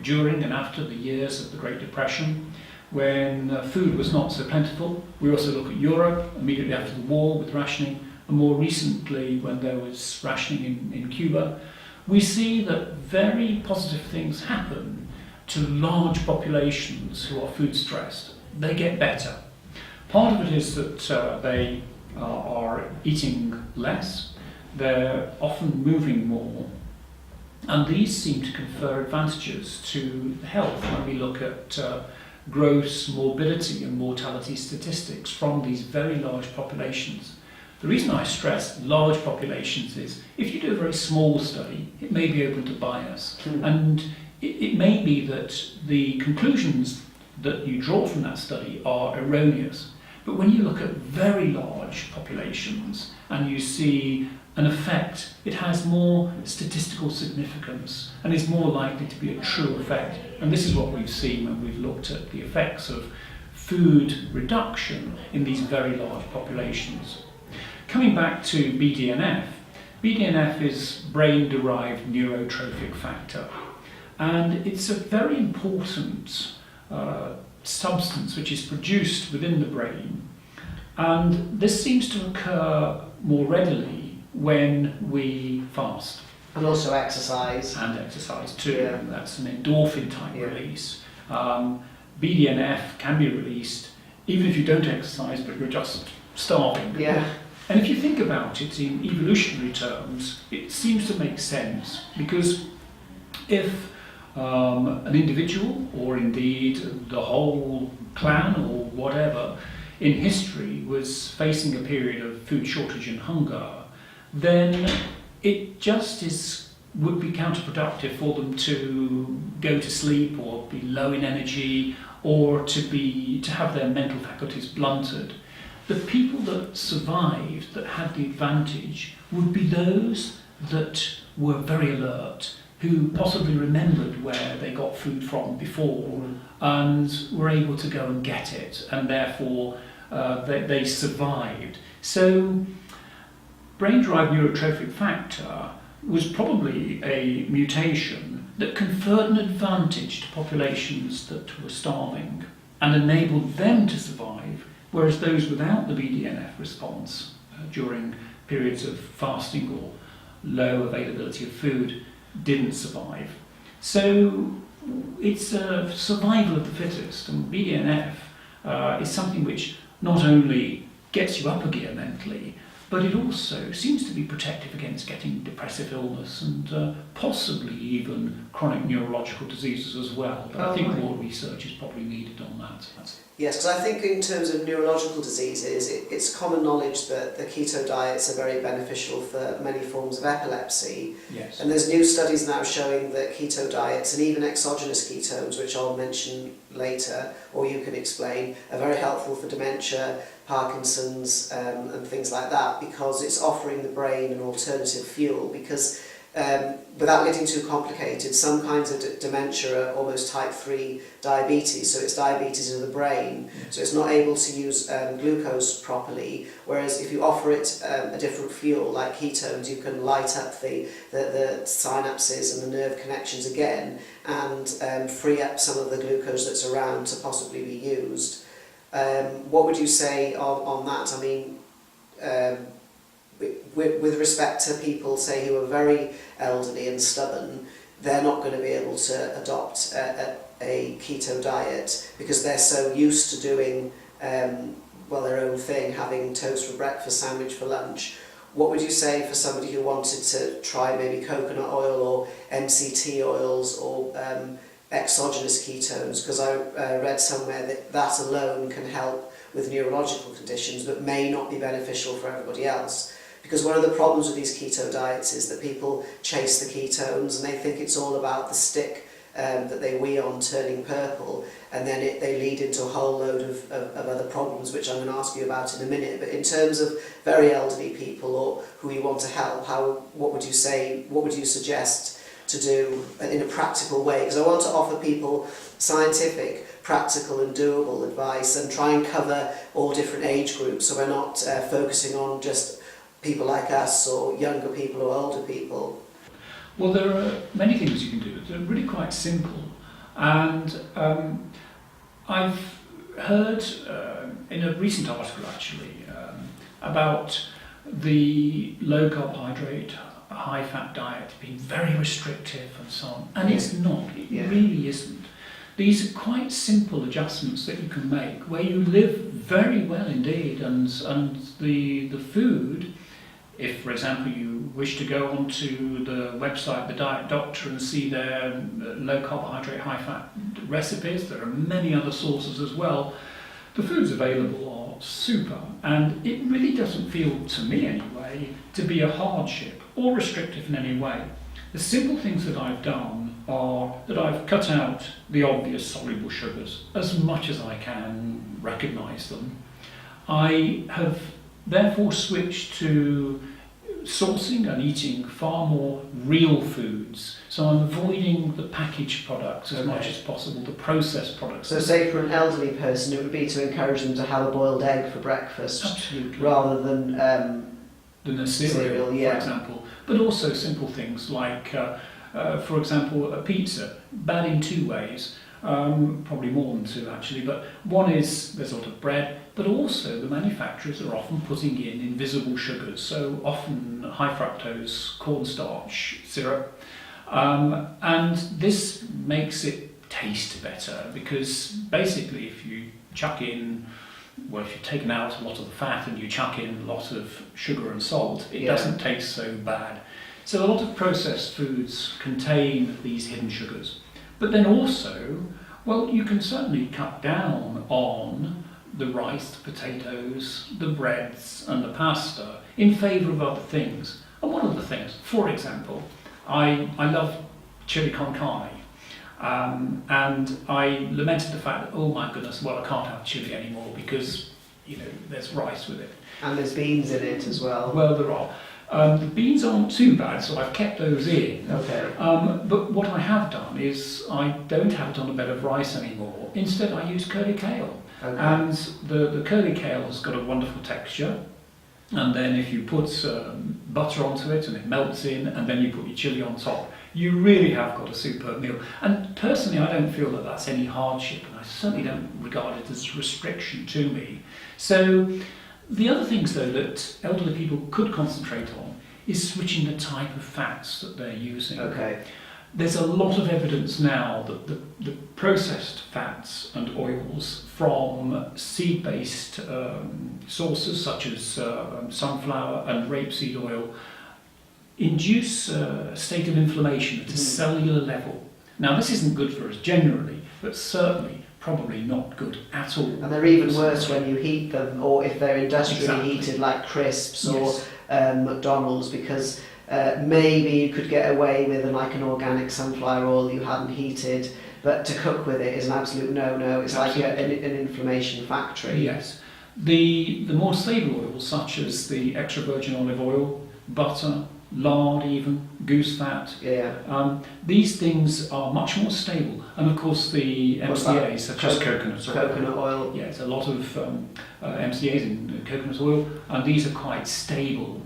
during and after the years of the Great Depression, when food was not so plentiful. We also look at Europe immediately after the war with rationing, and more recently when there was rationing in Cuba. We see that very positive things happen to large populations who are food stressed. They get better. Part of it is that they are eating less, they're often moving more, and these seem to confer advantages to health when we look at gross morbidity and mortality statistics from these very large populations. The reason I stress large populations is if you do a very small study, it may be open to bias, and it may be that the conclusions that you draw from that study are erroneous. But when you look at very large populations and you see an effect, it has more statistical significance and is more likely to be a true effect. And this is what we've seen when we've looked at the effects of food reduction in these very large populations. Coming back to BDNF, BDNF is brain-derived neurotrophic factor. and it's a very important substance which is produced within the brain, and this seems to occur more readily when we fast. And also exercise. And exercise too. Yeah. That's an endorphin type release. BDNF can be released even if you don't exercise but you're just starving. Yeah. And if you think about it in evolutionary terms, it seems to make sense, because if an individual, or indeed the whole clan or whatever, in history was facing a period of food shortage and hunger, then it just would be counterproductive for them to go to sleep or be low in energy, or to have their mental faculties blunted. The people that survived, that had the advantage, would be those that were very alert, who possibly remembered where they got food from before and were able to go and get it, and therefore they survived. So brain-derived neurotrophic factor was probably a mutation that conferred an advantage to populations that were starving and enabled them to survive, whereas those without the BDNF response during periods of fasting or low availability of food didn't survive. So it's a survival of the fittest, and BDNF is something which not only gets you up a gear mentally, but it also seems to be protective against getting depressive illness and possibly even chronic neurological diseases as well. But I think more research is probably needed on that. Yes, because I think in terms of neurological diseases, it's common knowledge that the keto diets are very beneficial for many forms of epilepsy. Yes. And there's new studies now showing that keto diets, and even exogenous ketones, which I'll mention later, or you can explain, are very helpful for dementia, Parkinson's, and things like that, because it's offering the brain an alternative fuel. Because without getting too complicated, some kinds of dementia are almost type 3 diabetes, so it's diabetes in the brain, so it's not able to use glucose properly, whereas if you offer it a different fuel like ketones, you can light up the synapses and the nerve connections again, and free up some of the glucose that's around to possibly be used. What would you say on that? I mean, with respect to people, say, who are very elderly and stubborn, they're not going to be able to adopt a keto diet because they're so used to doing their own thing, having toast for breakfast, sandwich for lunch. What would you say for somebody who wanted to try maybe coconut oil or MCT oils or exogenous ketones? Because I read somewhere that alone can help with neurological conditions but may not be beneficial for everybody else. Because one of the problems with these keto diets is that people chase the ketones and they think it's all about the stick that they wee on turning purple, and then they lead into a whole load of other problems, which I'm going to ask you about in a minute. But in terms of very elderly people or who you want to help, what would you suggest to do in a practical way? Because I want to offer people scientific, practical and doable advice and try and cover all different age groups, so we're not focusing on just people like us or younger people or older people. Well, there are many things you can do. They're really quite simple, and I've heard in a recent article actually about the low carbohydrate, high fat diet being very restrictive and so on, and it's not. It really isn't. These are quite simple adjustments that you can make where you live very well indeed, and the food, if for example you wish to go onto the website The Diet Doctor and see their low carbohydrate, high fat recipes, there are many other sources as well. The foods available are super, and it really doesn't feel, to me anyway, to be a hardship or restrictive in any way. The simple things that I've done are that I've cut out the obvious soluble sugars as much as I can recognise them. I have therefore switched to sourcing and eating far more real foods. So I'm avoiding the packaged products as much as possible, the processed products. So say for an elderly person, it would be to encourage them to have a boiled egg for breakfast. Absolutely. Rather than a cereal, for example. But also simple things like For example, a pizza, bad in two ways. Probably more than two actually, but one is there's a lot of bread, but also the manufacturers are often putting in invisible sugars, so often high fructose cornstarch syrup, and this makes it taste better because basically if you chuck in, well, if you've taken out a lot of the fat and you chuck in a lot of sugar and salt, it doesn't taste so bad. So a lot of processed foods contain these hidden sugars. But then also, well, you can certainly cut down on the rice, the potatoes, the breads and the pasta in favour of other things. And one of the things, for example, I love chili con carne. And I lamented the fact that, oh my goodness, well, I can't have chili anymore because, there's rice with it. And there's beans in it as well. Well, there are. The beans aren't too bad, so I've kept those in. Okay. But what I have done is I don't have it on a bed of rice anymore. Instead, I use curly kale. Okay. And the curly kale has got a wonderful texture. And then if you put butter onto it and it melts in, and then you put your chili on top, you really have got a superb meal. And personally, I don't feel that that's any hardship, and I certainly don't regard it as restriction to me. So the other things, though, that elderly people could concentrate on is switching the type of fats that they're using. Okay. There's a lot of evidence now that the processed fats and oils from seed-based sources such as sunflower and rapeseed oil induce a state of inflammation at a cellular level. Now, this isn't good for us generally, but certainly probably not good at all. And they're even worse when you heat them, or if they're industrially heated like crisps or McDonald's, because maybe you could get away with an organic sunflower oil you hadn't heated, but to cook with it is an absolute no-no. It's like an inflammation factory. Yes. The more stable oils, such as the extra virgin olive oil, butter, lard even, goose fat, these things are much more stable. And of course the MCAs, such as coconut oil. Yes, a lot of MCAs in coconut oil, and these are quite stable,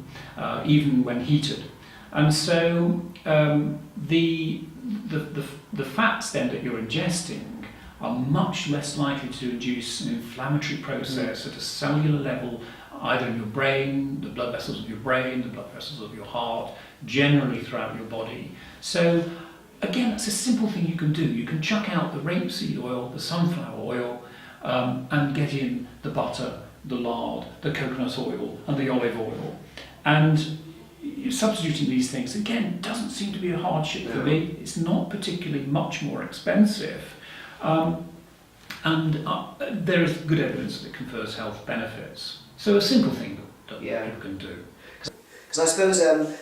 even when heated. And so the fats then that you're ingesting are much less likely to induce an inflammatory process at a cellular level, either in your brain, the blood vessels of your brain, the blood vessels of your heart, generally throughout your body. So again, it's a simple thing you can do. You can chuck out the rapeseed oil, the sunflower oil, and get in the butter, the lard, the coconut oil, and the olive oil. And substituting these things, again, doesn't seem to be a hardship for me. It's not particularly much more expensive. And there is good evidence that it confers health benefits. So a simple thing that people can do. Because I suppose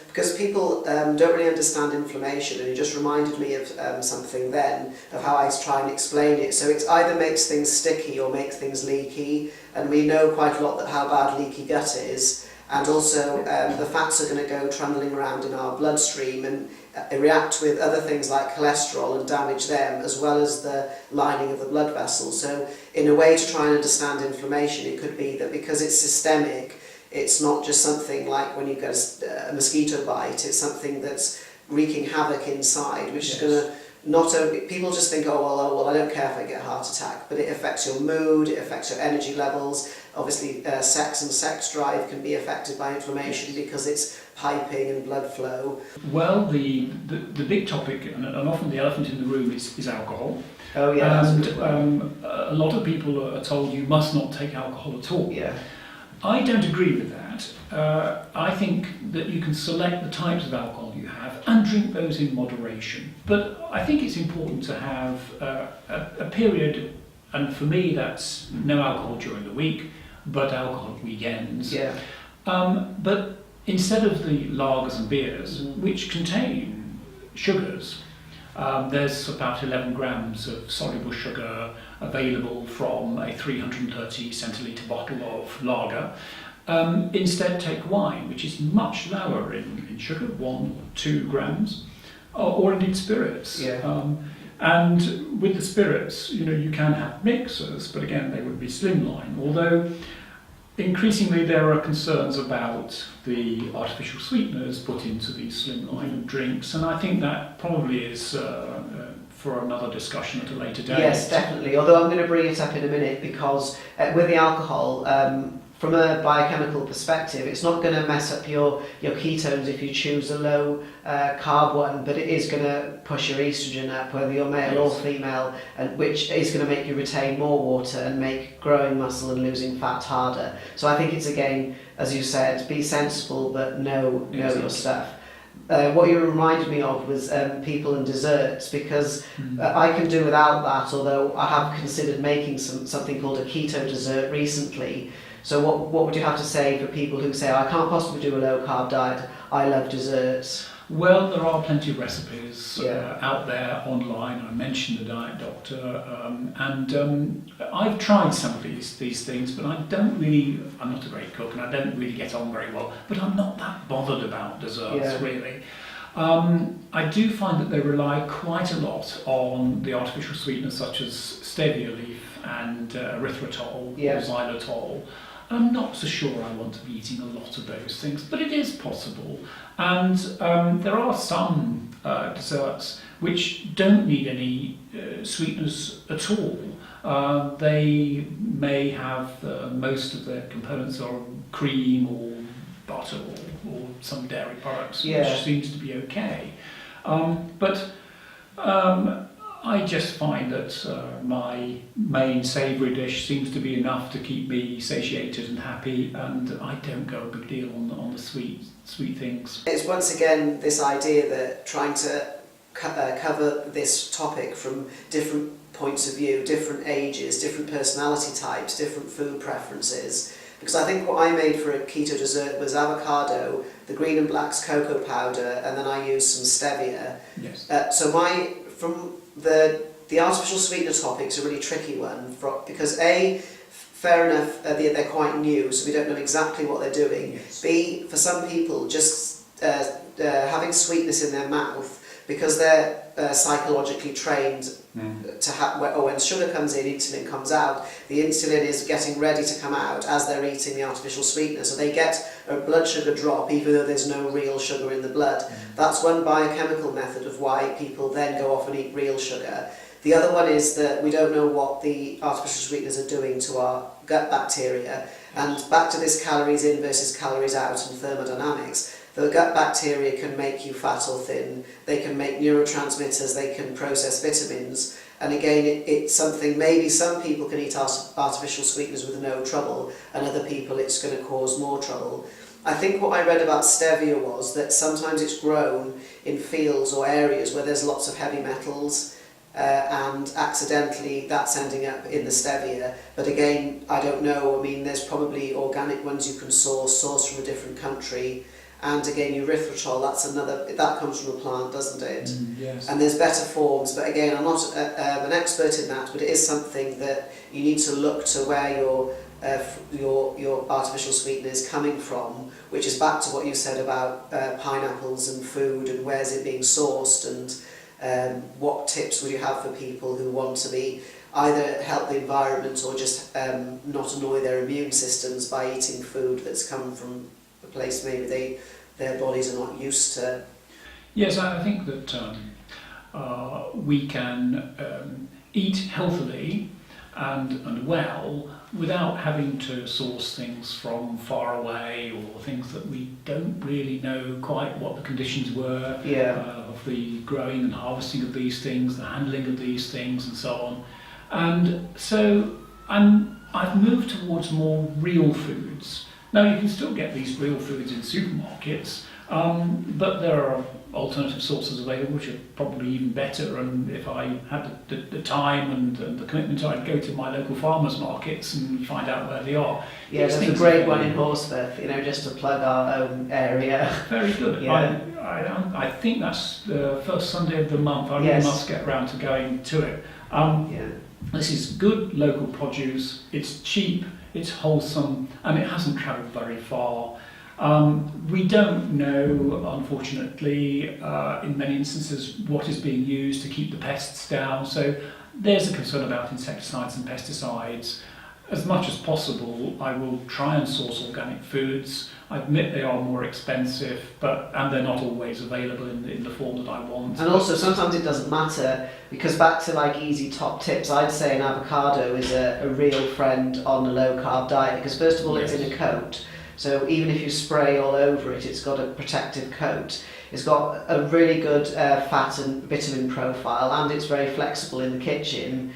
because people don't really understand inflammation, and it just reminded me of something then, of how I try and explain it. So it either makes things sticky or makes things leaky, and we know quite a lot that how bad leaky gut is, and also the fats are going to go trundling around in our bloodstream and react with other things like cholesterol and damage them, as well as the lining of the blood vessels. So in a way to try and understand inflammation, it could be that because it's systemic, it's not just something like when you get a mosquito bite, it's something that's wreaking havoc inside, which is going to not only, people just think, oh well, I don't care if I get a heart attack, but it affects your mood, it affects your energy levels. Obviously, sex and sex drive can be affected by inflammation because it's piping and blood flow. Well, the big topic, and often the elephant in the room, is alcohol. Oh yeah, and a lot of people are told you must not take alcohol at all. Yeah. I don't agree with that. I think that you can select the types of alcohol you have and drink those in moderation. But I think it's important to have a period, and for me that's no alcohol during the week, but alcohol at weekends. Yeah. But instead of the lagers and beers, which contain sugars, there's about 11 grams of soluble sugar available from a 330 centilitre bottle of lager. Instead take wine, which is much lower in sugar, 1 or 2 grams, or indeed spirits. Yeah. And with the spirits, you can have mixers, but again they would be slimline, although increasingly there are concerns about the artificial sweeteners put into these slimline drinks, and I think that probably is for another discussion at a later date. Yes, definitely. Although I'm going to bring it up in a minute, because with the alcohol, from a biochemical perspective, it's not going to mess up your ketones if you choose a low carb one, but it is going to push your estrogen up, whether you're male or female, and which is going to make you retain more water and make growing muscle and losing fat harder. So I think it's, again, as you said, be sensible, but know your stuff. What you reminded me of was people and desserts, because I can do without that, although I have considered making something called a keto dessert recently. So what would you have to say for people who say, I can't possibly do a low-carb diet, I love desserts? Well, there are plenty of recipes out there online. I mentioned the Diet Doctor, and I've tried some of these things, but I'm not a great cook, and I don't really get on very well, but I'm not that bothered about desserts, really. I do find that they rely quite a lot on the artificial sweeteners such as stevia leaf and erythritol or xylitol. I'm not so sure I want to be eating a lot of those things, but it is possible. And there are some desserts which don't need any sweeteners at all. They may have most of their components are cream or butter or some dairy products, which seems to be okay. But I just find that my main savoury dish seems to be enough to keep me satiated and happy, and I don't go a big deal on the sweet things. It's once again this idea that trying to cover this topic from different points of view, different ages, different personality types, different food preferences. Because I think what I made for a keto dessert was avocado, the green and black's cocoa powder, and then I used some stevia. Yes. The artificial sweetener topic's a really tricky one, because A, fair enough, they're quite new, so we don't know exactly what they're doing. Yes. B, for some people, just having sweetness in their mouth, because they're psychologically trained to have, when sugar comes in, insulin comes out. The insulin is getting ready to come out as they're eating the artificial sweetener, so they get a blood sugar drop even though there's no real sugar in the blood. That's one biochemical method of why people then go off and eat real sugar. The other one is that we don't know what the artificial sweeteners are doing to our gut bacteria. And back to this calories in versus calories out and thermodynamics. The gut bacteria can make you fat or thin, they can make neurotransmitters, they can process vitamins, and again it's something, maybe some people can eat artificial sweeteners with no trouble, and other people it's going to cause more trouble. I think what I read about stevia was that sometimes it's grown in fields or areas where there's lots of heavy metals, and accidentally that's ending up in the stevia. But again, I don't know, I mean there's probably organic ones you can source from a different country. And again, erythritol, that comes from a plant, doesn't it? Yes. And there's better forms, but again, I'm not an expert in that, but it is something that you need to look to where your artificial sweetener is coming from, which is back to what you said about pineapples and food and where's it being sourced, and what tips would you have for people who want to be either help the environment or just not annoy their immune systems by eating food that's come from a place maybe their bodies are not used to. Yes, I think that we can eat healthily and well without having to source things from far away or things that we don't really know quite what the conditions were of the growing and harvesting of these things, the handling of these things and so on. And so I've moved towards more real foods. Now you can still get these real foods in supermarkets, but there are alternative sources available which are probably even better, and if I had the time and the commitment, I'd go to my local farmers markets and find out where they are. Yeah, there's a great one in Horsforth, just to plug our own area. Very good. Yeah. I think that's the first Sunday of the month. I really must get around to going to it. This is good local produce, it's cheap, it's wholesome, and it hasn't travelled very far. We don't know, unfortunately, in many instances, what is being used to keep the pests down. So there's a concern about insecticides and pesticides. as much as possible, I will try and source organic foods. I admit they are more expensive, and they're not always available in the form that I want. And also, sometimes it doesn't matter, because back to like easy top tips, I'd say an avocado is a real friend on a low carb diet, because first of all, it's in a coat. So even if you spray all over it, it's got a protective coat. It's got a really good fat and vitamin profile, and it's very flexible in the kitchen.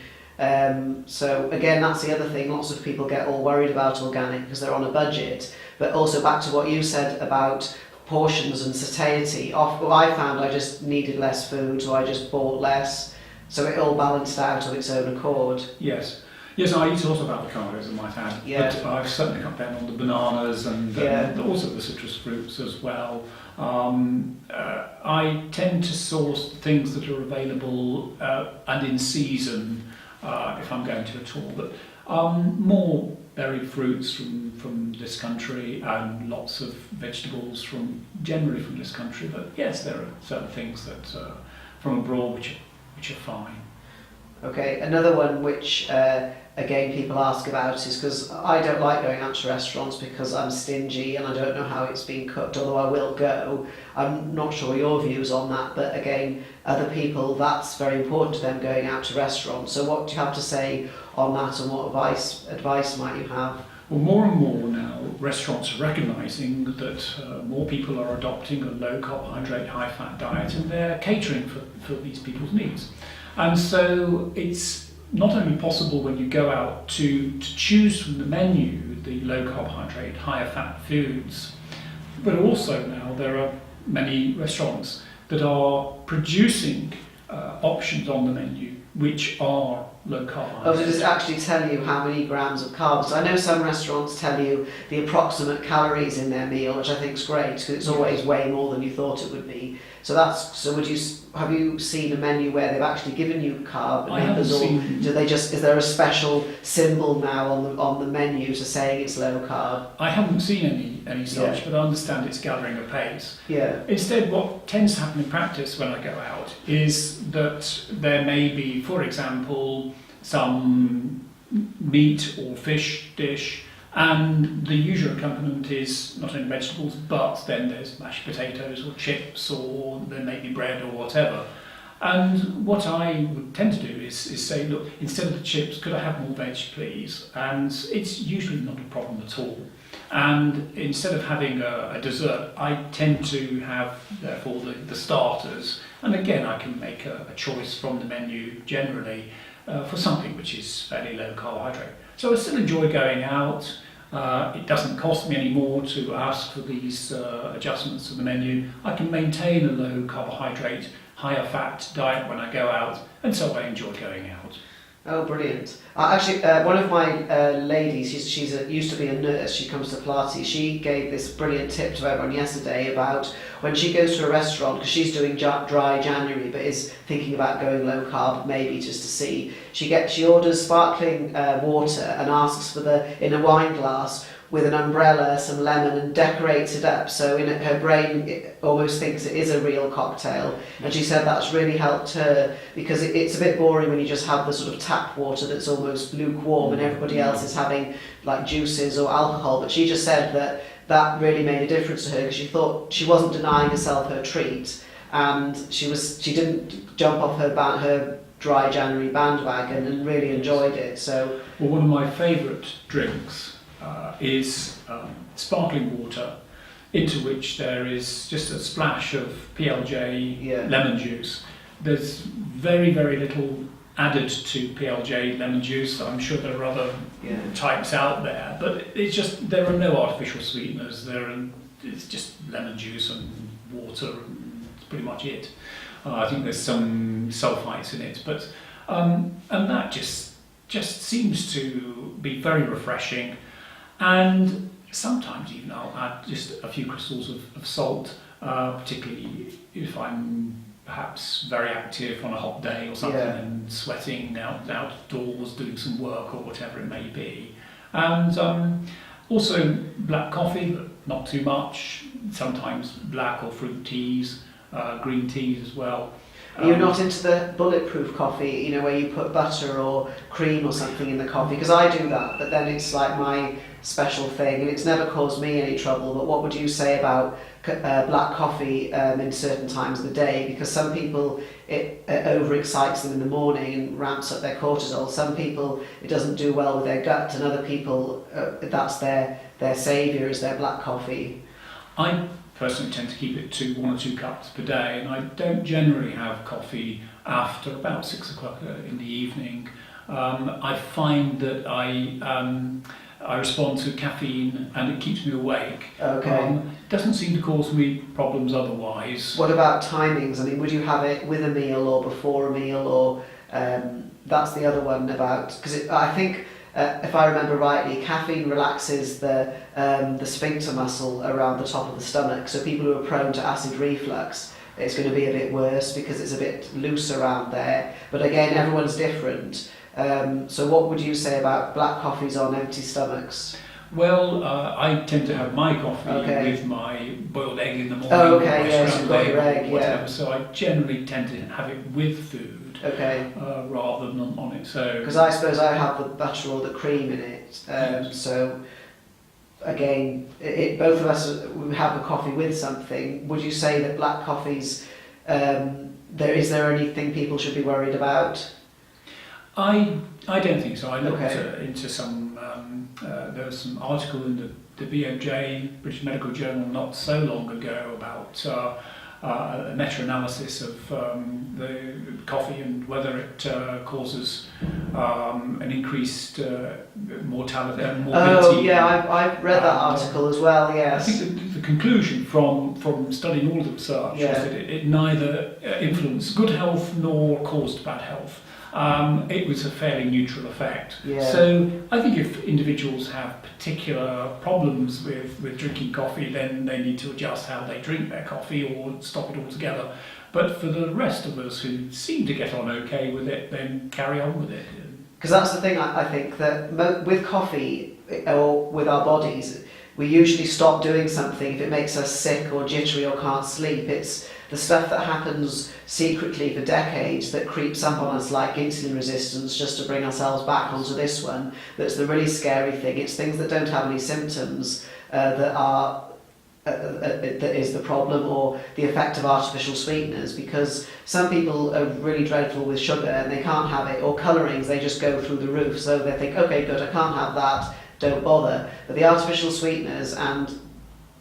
So again, that's the other thing. Lots of people get all worried about organic because they're on a budget. But also back to what you said about portions and satiety. I found I just needed less food, so I just bought less. So it all balanced out of its own accord. Yes, I eat a lot of avocados, I might add. Yeah. But I've certainly cut down on the bananas and also the citrus fruits as well. I tend to source things that are available and in season if I'm going to at all. But more berry fruits from this country and lots of vegetables generally from this country. But yes, there are certain things that from abroad which are fine. Okay, another one which again people ask about is because I don't like going out to restaurants because I'm stingy and I don't know how it's been cooked, although I will go. I'm not sure your views on that, but again, other people, that's very important to them, going out to restaurants. So what do you have to say on that, and what advice might you have? Well, more and more now, restaurants are recognising that more people are adopting a low carbohydrate, high fat diet, and they're catering for these people's needs. And so it's not only possible when you go out to choose from the menu the low carbohydrate, higher fat foods, but also now there are many restaurants that are producing options on the menu which are low carbohydrate. Oh, does it actually tell you how many grams of carbs? I know some restaurants tell you the approximate calories in their meal, which I think is great because it's always way more than you thought it would be. So have you seen a menu where they've actually given you carb numbers, or is there a special symbol now on the menu to saying it's low carb? I haven't seen any such, but I understand it's gathering apace. Yeah. Instead, what tends to happen in practice when I go out is that there may be, for example, some meat or fish dish, and the usual accompaniment is not only vegetables, but then there's mashed potatoes or chips, or there may be bread or whatever. And what I would tend to do is say, look, instead of the chips, could I have more veg, please? And it's usually not a problem at all. And instead of having a dessert, I tend to have, therefore, the starters. And again, I can make a choice from the menu generally for something which is fairly low carbohydrate. So I still enjoy going out. It doesn't cost me any more to ask for these adjustments to the menu. I can maintain a low carbohydrate, higher fat diet when I go out, and so I enjoy going out. Oh, brilliant. Actually, one of my ladies, she's used to be a nurse, she comes to Pilates, she gave this brilliant tip to everyone yesterday about when she goes to a restaurant, because she's doing dry January but is thinking about going low carb maybe just to see, she orders sparkling water and asks in a wine glass with an umbrella, some lemon, and decorates it up. So in her brain, it almost thinks it is a real cocktail. And she said that's really helped her because it's a bit boring when you just have the sort of tap water that's almost lukewarm and everybody else is having like juices or alcohol. But she just said that really made a difference to her because she thought she wasn't denying herself her treat, and she didn't jump off her dry January bandwagon and really enjoyed it. So, well, one of my favourite drinks is sparkling water, into which there is just a splash of PLJ lemon juice. There's very, very little added to PLJ lemon juice. I'm sure there are other types out there, but it's just, there are no artificial sweeteners. It's just lemon juice and water, and that's pretty much it. I think there's some sulfites in it, but and that just seems to be very refreshing. And sometimes even I'll add just a few crystals of salt, particularly if I'm perhaps very active on a hot day or something and sweating outdoors, doing some work or whatever it may be. And also black coffee, but not too much. Sometimes black or fruit teas, green teas as well. You're not into the bulletproof coffee, where you put butter or cream or something in the coffee? Because I do that, but then it's like my special thing, and it's never caused me any trouble. But what would you say about black coffee in certain times of the day? Because some people, it overexcites them in the morning and ramps up their cortisol. Some people, it doesn't do well with their gut, and other people, that's their saviour, is their black coffee. I personally tend to keep it to 1 or 2 cups per day, and I don't generally have coffee after about 6 o'clock in the evening. I find that I respond to caffeine and it keeps me awake. Okay. It doesn't seem to cause me problems otherwise. What about timings? I mean, would you have it with a meal or before a meal, or that's the other one about, because I think if I remember rightly, caffeine relaxes the sphincter muscle around the top of the stomach. So people who are prone to acid reflux, it's going to be a bit worse because it's a bit loose around there. But again, everyone's different. So what would you say about black coffees on empty stomachs? Well, I tend to have my coffee with my boiled egg in the morning. Oh, okay, yes, you've got your egg, whatever. So I generally tend to have it with food. Okay. Rather than on its own. Because I suppose I have the butter or the cream in it. Yes. So again, both of us we have a coffee with something. Would you say that black coffees, is there anything people should be worried about? I don't think so. I looked into some, there was some article in the BMJ, British Medical Journal, not so long ago about a meta-analysis of the coffee and whether it causes an increased mortality and morbidity. Oh yeah, I've read that article as well, yes. I think the conclusion from studying all of the research was that it neither influenced good health nor caused bad health. It was a fairly neutral effect. Yeah. So I think if individuals have particular problems with drinking coffee, then they need to adjust how they drink their coffee or stop it altogether. But for the rest of us who seem to get on okay with it, then carry on with it. Because that's the thing, I think, that with coffee or with our bodies, we usually stop doing something if it makes us sick or jittery or can't sleep. It's the stuff that happens secretly for decades that creeps up on us, like insulin resistance, just to bring ourselves back onto this one. That's the really scary thing. It's things that don't have any symptoms that is the problem, or the effect of artificial sweeteners, because some people are really dreadful with sugar and they can't have it, or colourings, they just go through the roof, so they think, okay, good, I can't have that, don't bother. But the artificial sweeteners and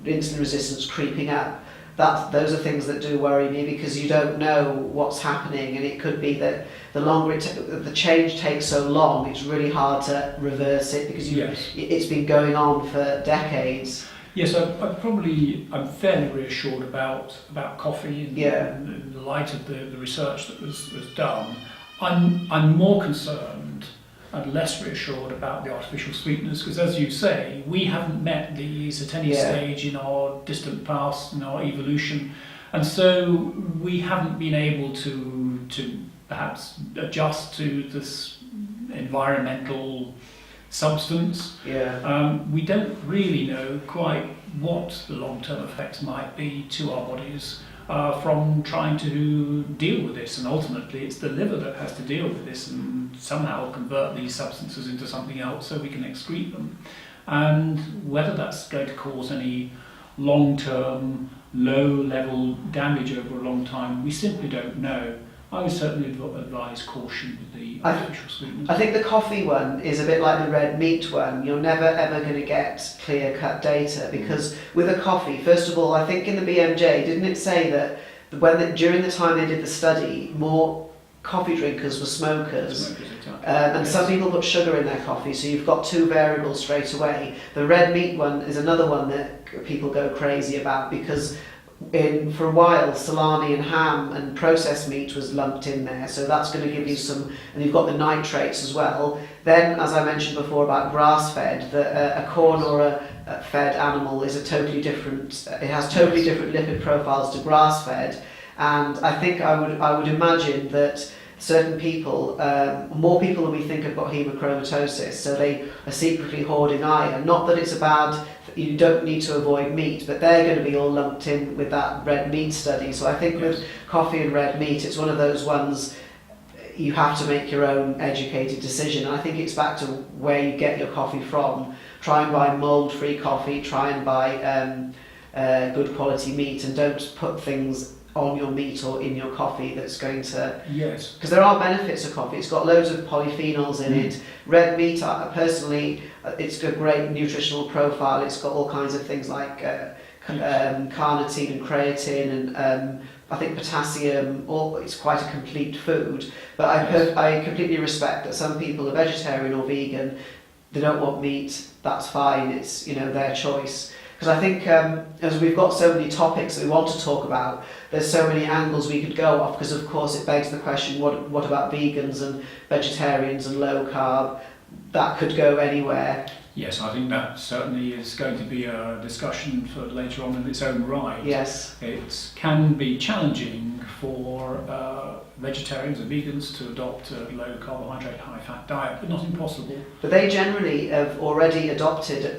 insulin resistance creeping up, those are things that do worry me, because you don't know what's happening, and it could be that the longer the change takes so long, it's really hard to reverse it, because it's been going on for decades. Yes, I'm fairly reassured about coffee in the light of the research that was done. I'm more concerned and less reassured about the artificial sweeteners, because, as you say, we haven't met these at any stage in our distant past, in our evolution, and so we haven't been able to perhaps adjust to this environmental substance. We don't really know quite what the long-term effects might be to our bodies from trying to deal with this, and ultimately it's the liver that has to deal with this and somehow convert these substances into something else so we can excrete them. And whether that's going to cause any long-term, low-level damage over a long time, we simply don't know. I would certainly advise caution with the artificial sweeteners. I think the coffee one is a bit like the red meat one. You're never ever going to get clear-cut data, because with a coffee, first of all, I think in the BMJ, didn't it say that during the time they did the study, more coffee drinkers were smokers? And some people put sugar in their coffee, so you've got two variables straight away. The red meat one is another one that people go crazy about, because for a while salami and ham and processed meat was lumped in there, so that's going to give you some, and you've got the nitrates as well. Then, as I mentioned before about grass-fed, a corn or a fed animal is a totally different, it has totally different lipid profiles to grass-fed, and I think I would imagine that certain people, more people than we think have got hemochromatosis, so they are secretly hoarding iron. Not that it's a bad you don't need to avoid meat, but they're going to be all lumped in with that red meat study. So I think with coffee and red meat, it's one of those ones you have to make your own educated decision. And I think it's back to where you get your coffee from. Try and buy mold-free coffee, try and buy good quality meat, and don't put things on your meat or in your coffee that's going to... Yes. Because there are benefits of coffee. It's got loads of polyphenols in it. Red meat, personally, it's got a great nutritional profile. It's got all kinds of things like carnitine and creatine and I think potassium. It's quite a complete food. But I completely respect that some people are vegetarian or vegan. They don't want meat. That's fine. It's their choice. Because I think as we've got so many topics that we want to talk about, there's so many angles we could go off, because of course it begs the question, what about vegans and vegetarians and low carb? That could go anywhere. Yes, I think that certainly is going to be a discussion for later on in its own right. Yes. It can be challenging for vegetarians and vegans to adopt a low carbohydrate, high fat diet, but not impossible. But they generally have already adopted,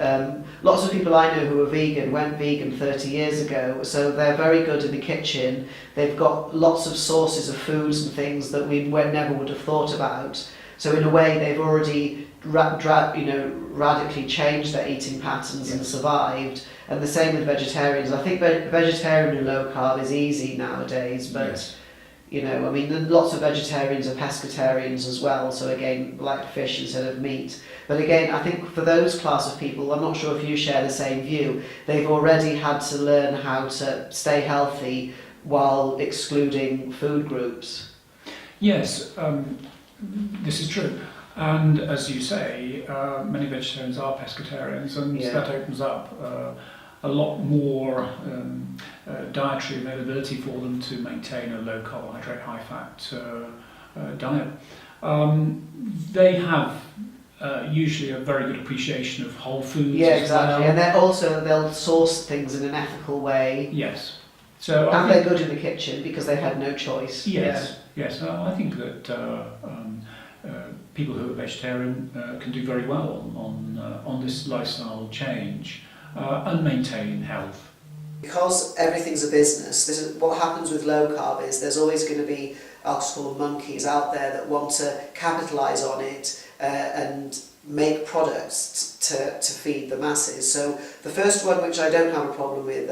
lots of people I know who are vegan went vegan 30 years ago, so they're very good in the kitchen. They've got lots of sources of foods and things that we never would have thought about. So in a way they've already radically changed their eating patterns and survived. And the same with vegetarians. I think vegetarian and low carb is easy nowadays, but lots of vegetarians are pescatarians as well, so again, like fish instead of meat. But again, I think for those class of people, I'm not sure if you share the same view, they've already had to learn how to stay healthy while excluding food groups. Yes, this is true. And as you say, many vegetarians are pescatarians, and that opens up a lot more dietary availability for them to maintain a low carbohydrate, high fat diet. They have usually a very good appreciation of whole foods. Yeah, exactly. Well. And they'll source things in an ethical way. Yes. So they're good in the kitchen because they've had no choice. Yes, yes. I think that people who are vegetarian can do very well on this lifestyle change and maintain health. Because everything's a business, what happens with low carb is there's always going to be, I'll call them monkeys out there that want to capitalise on it and make products to feed the masses. So the first one, which I don't have a problem with,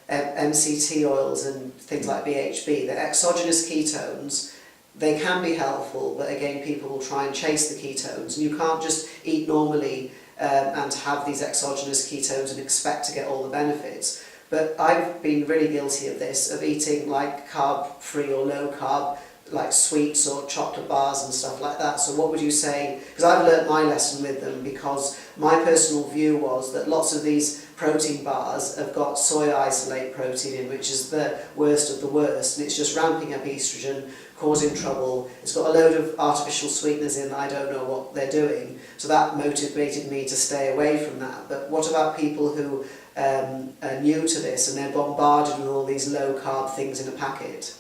MCT oils and things like BHB, the exogenous ketones. They can be helpful, but again, people will try and chase the ketones. And you can't just eat normally and have these exogenous ketones and expect to get all the benefits. But I've been really guilty of this, of eating like carb-free or low-carb, like sweets or chocolate bars and stuff like that. So what would you say? Because I've learnt my lesson with them, because my personal view was that lots of these protein bars have got soy isolate protein in, which is the worst of the worst, and it's just ramping up estrogen, causing trouble. It's got a load of artificial sweeteners in that I don't know what they're doing. So that motivated me to stay away from that. But what about people who are new to this and they're bombarded with all these low carb things in a packet?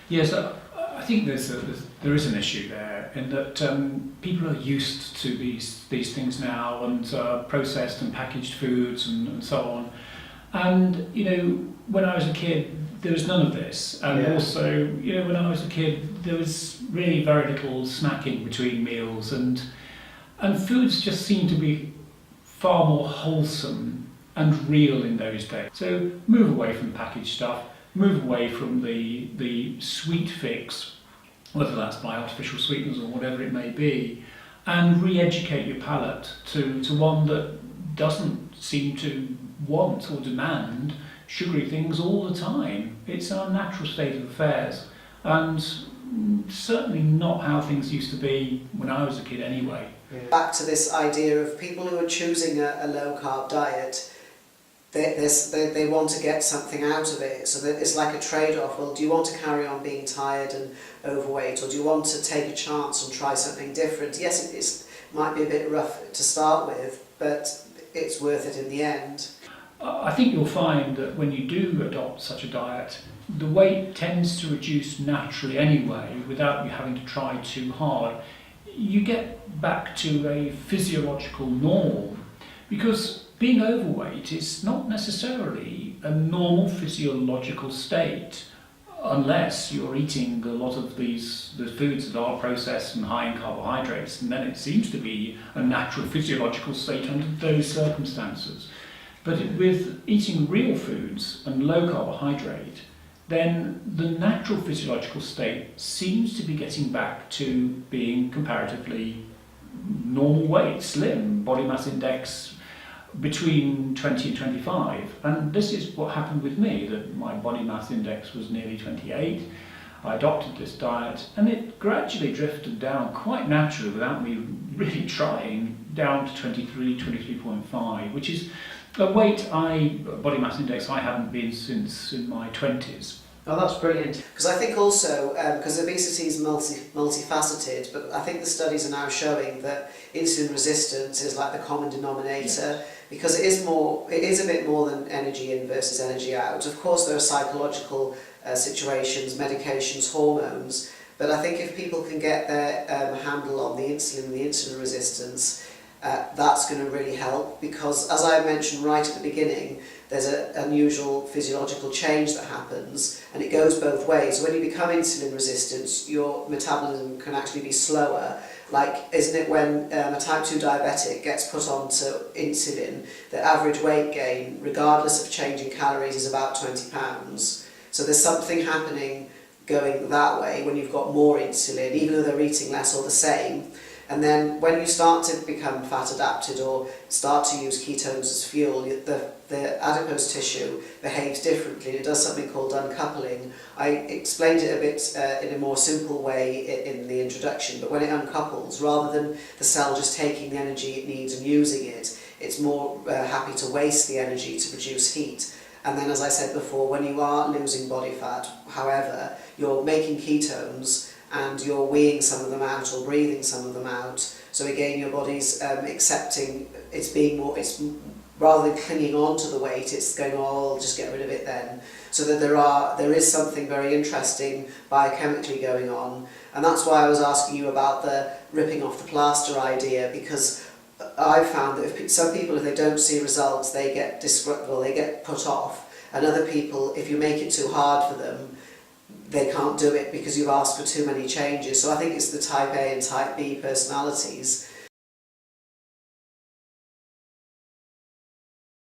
Yes, I think there is an issue there in that people are used to these things now, and processed and packaged foods and so on. And when I was a kid, there was none of this, and also when I was a kid, there was really very little snacking between meals, and foods just seemed to be far more wholesome and real in those days. So move away from packaged stuff. Move away from the sweet fix, whether that's by artificial sweeteners or whatever it may be, and re-educate your palate to one that doesn't seem to want or demand sugary things all the time. It's our natural state of affairs, and certainly not how things used to be when I was a kid anyway. Back to this idea of people who are choosing a low-carb diet, they want to get something out of it, so that it's like a trade-off. Well, do you want to carry on being tired and overweight, or do you want to take a chance and try something different? Yes, it might be a bit rough to start with, but it's worth it in the end. I think you'll find that when you do adopt such a diet, the weight tends to reduce naturally anyway, without you having to try too hard. You get back to a physiological norm, because being overweight is not necessarily a normal physiological state unless you're eating a lot of the foods that are processed and high in carbohydrates, and then it seems to be a natural physiological state under those circumstances. But with eating real foods and low carbohydrate, then the natural physiological state seems to be getting back to being comparatively normal weight, slim, body mass index between 20 and 25. And this is what happened with me, that my body mass index was nearly 28. I adopted this diet and it gradually drifted down quite naturally without me really trying, down to 23, 23.5, which is a body mass index I haven't been since in my 20s. Oh, that's brilliant. Because I think also, because obesity is multifaceted, but I think the studies are now showing that insulin resistance is like the common denominator, because it is a bit more than energy in versus energy out. Of course, there are psychological situations, medications, hormones, but I think if people can get their handle on the insulin resistance, that's going to really help, because as I mentioned right at the beginning, there's an unusual physiological change that happens, and it goes both ways. When you become insulin resistant, your metabolism can actually be slower. Like, isn't it when a type 2 diabetic gets put onto insulin, the average weight gain, regardless of changing calories, is about 20 pounds. So there's something happening going that way when you've got more insulin, even though they're eating less or the same. And then when you start to become fat adapted or start to use ketones as fuel, the adipose tissue behaves differently. It does something called uncoupling. I explained it a bit in a more simple way in the introduction, but when it uncouples, rather than the cell just taking the energy it needs and using it, it's more happy to waste the energy to produce heat. And then, as I said before, when you are losing body fat, however, you're making ketones, and you're weeing some of them out or breathing some of them out. So again, your body's accepting, it's rather than clinging on to the weight, it's going, oh, I'll just get rid of it then. So that there is something very interesting biochemically going on. And that's why I was asking you about the ripping off the plaster idea, because I've found that if some people, if they don't see results, they get they get put off. And other people, if you make it too hard for them, they can't do it because you've asked for too many changes. So I think it's the type A and type B personalities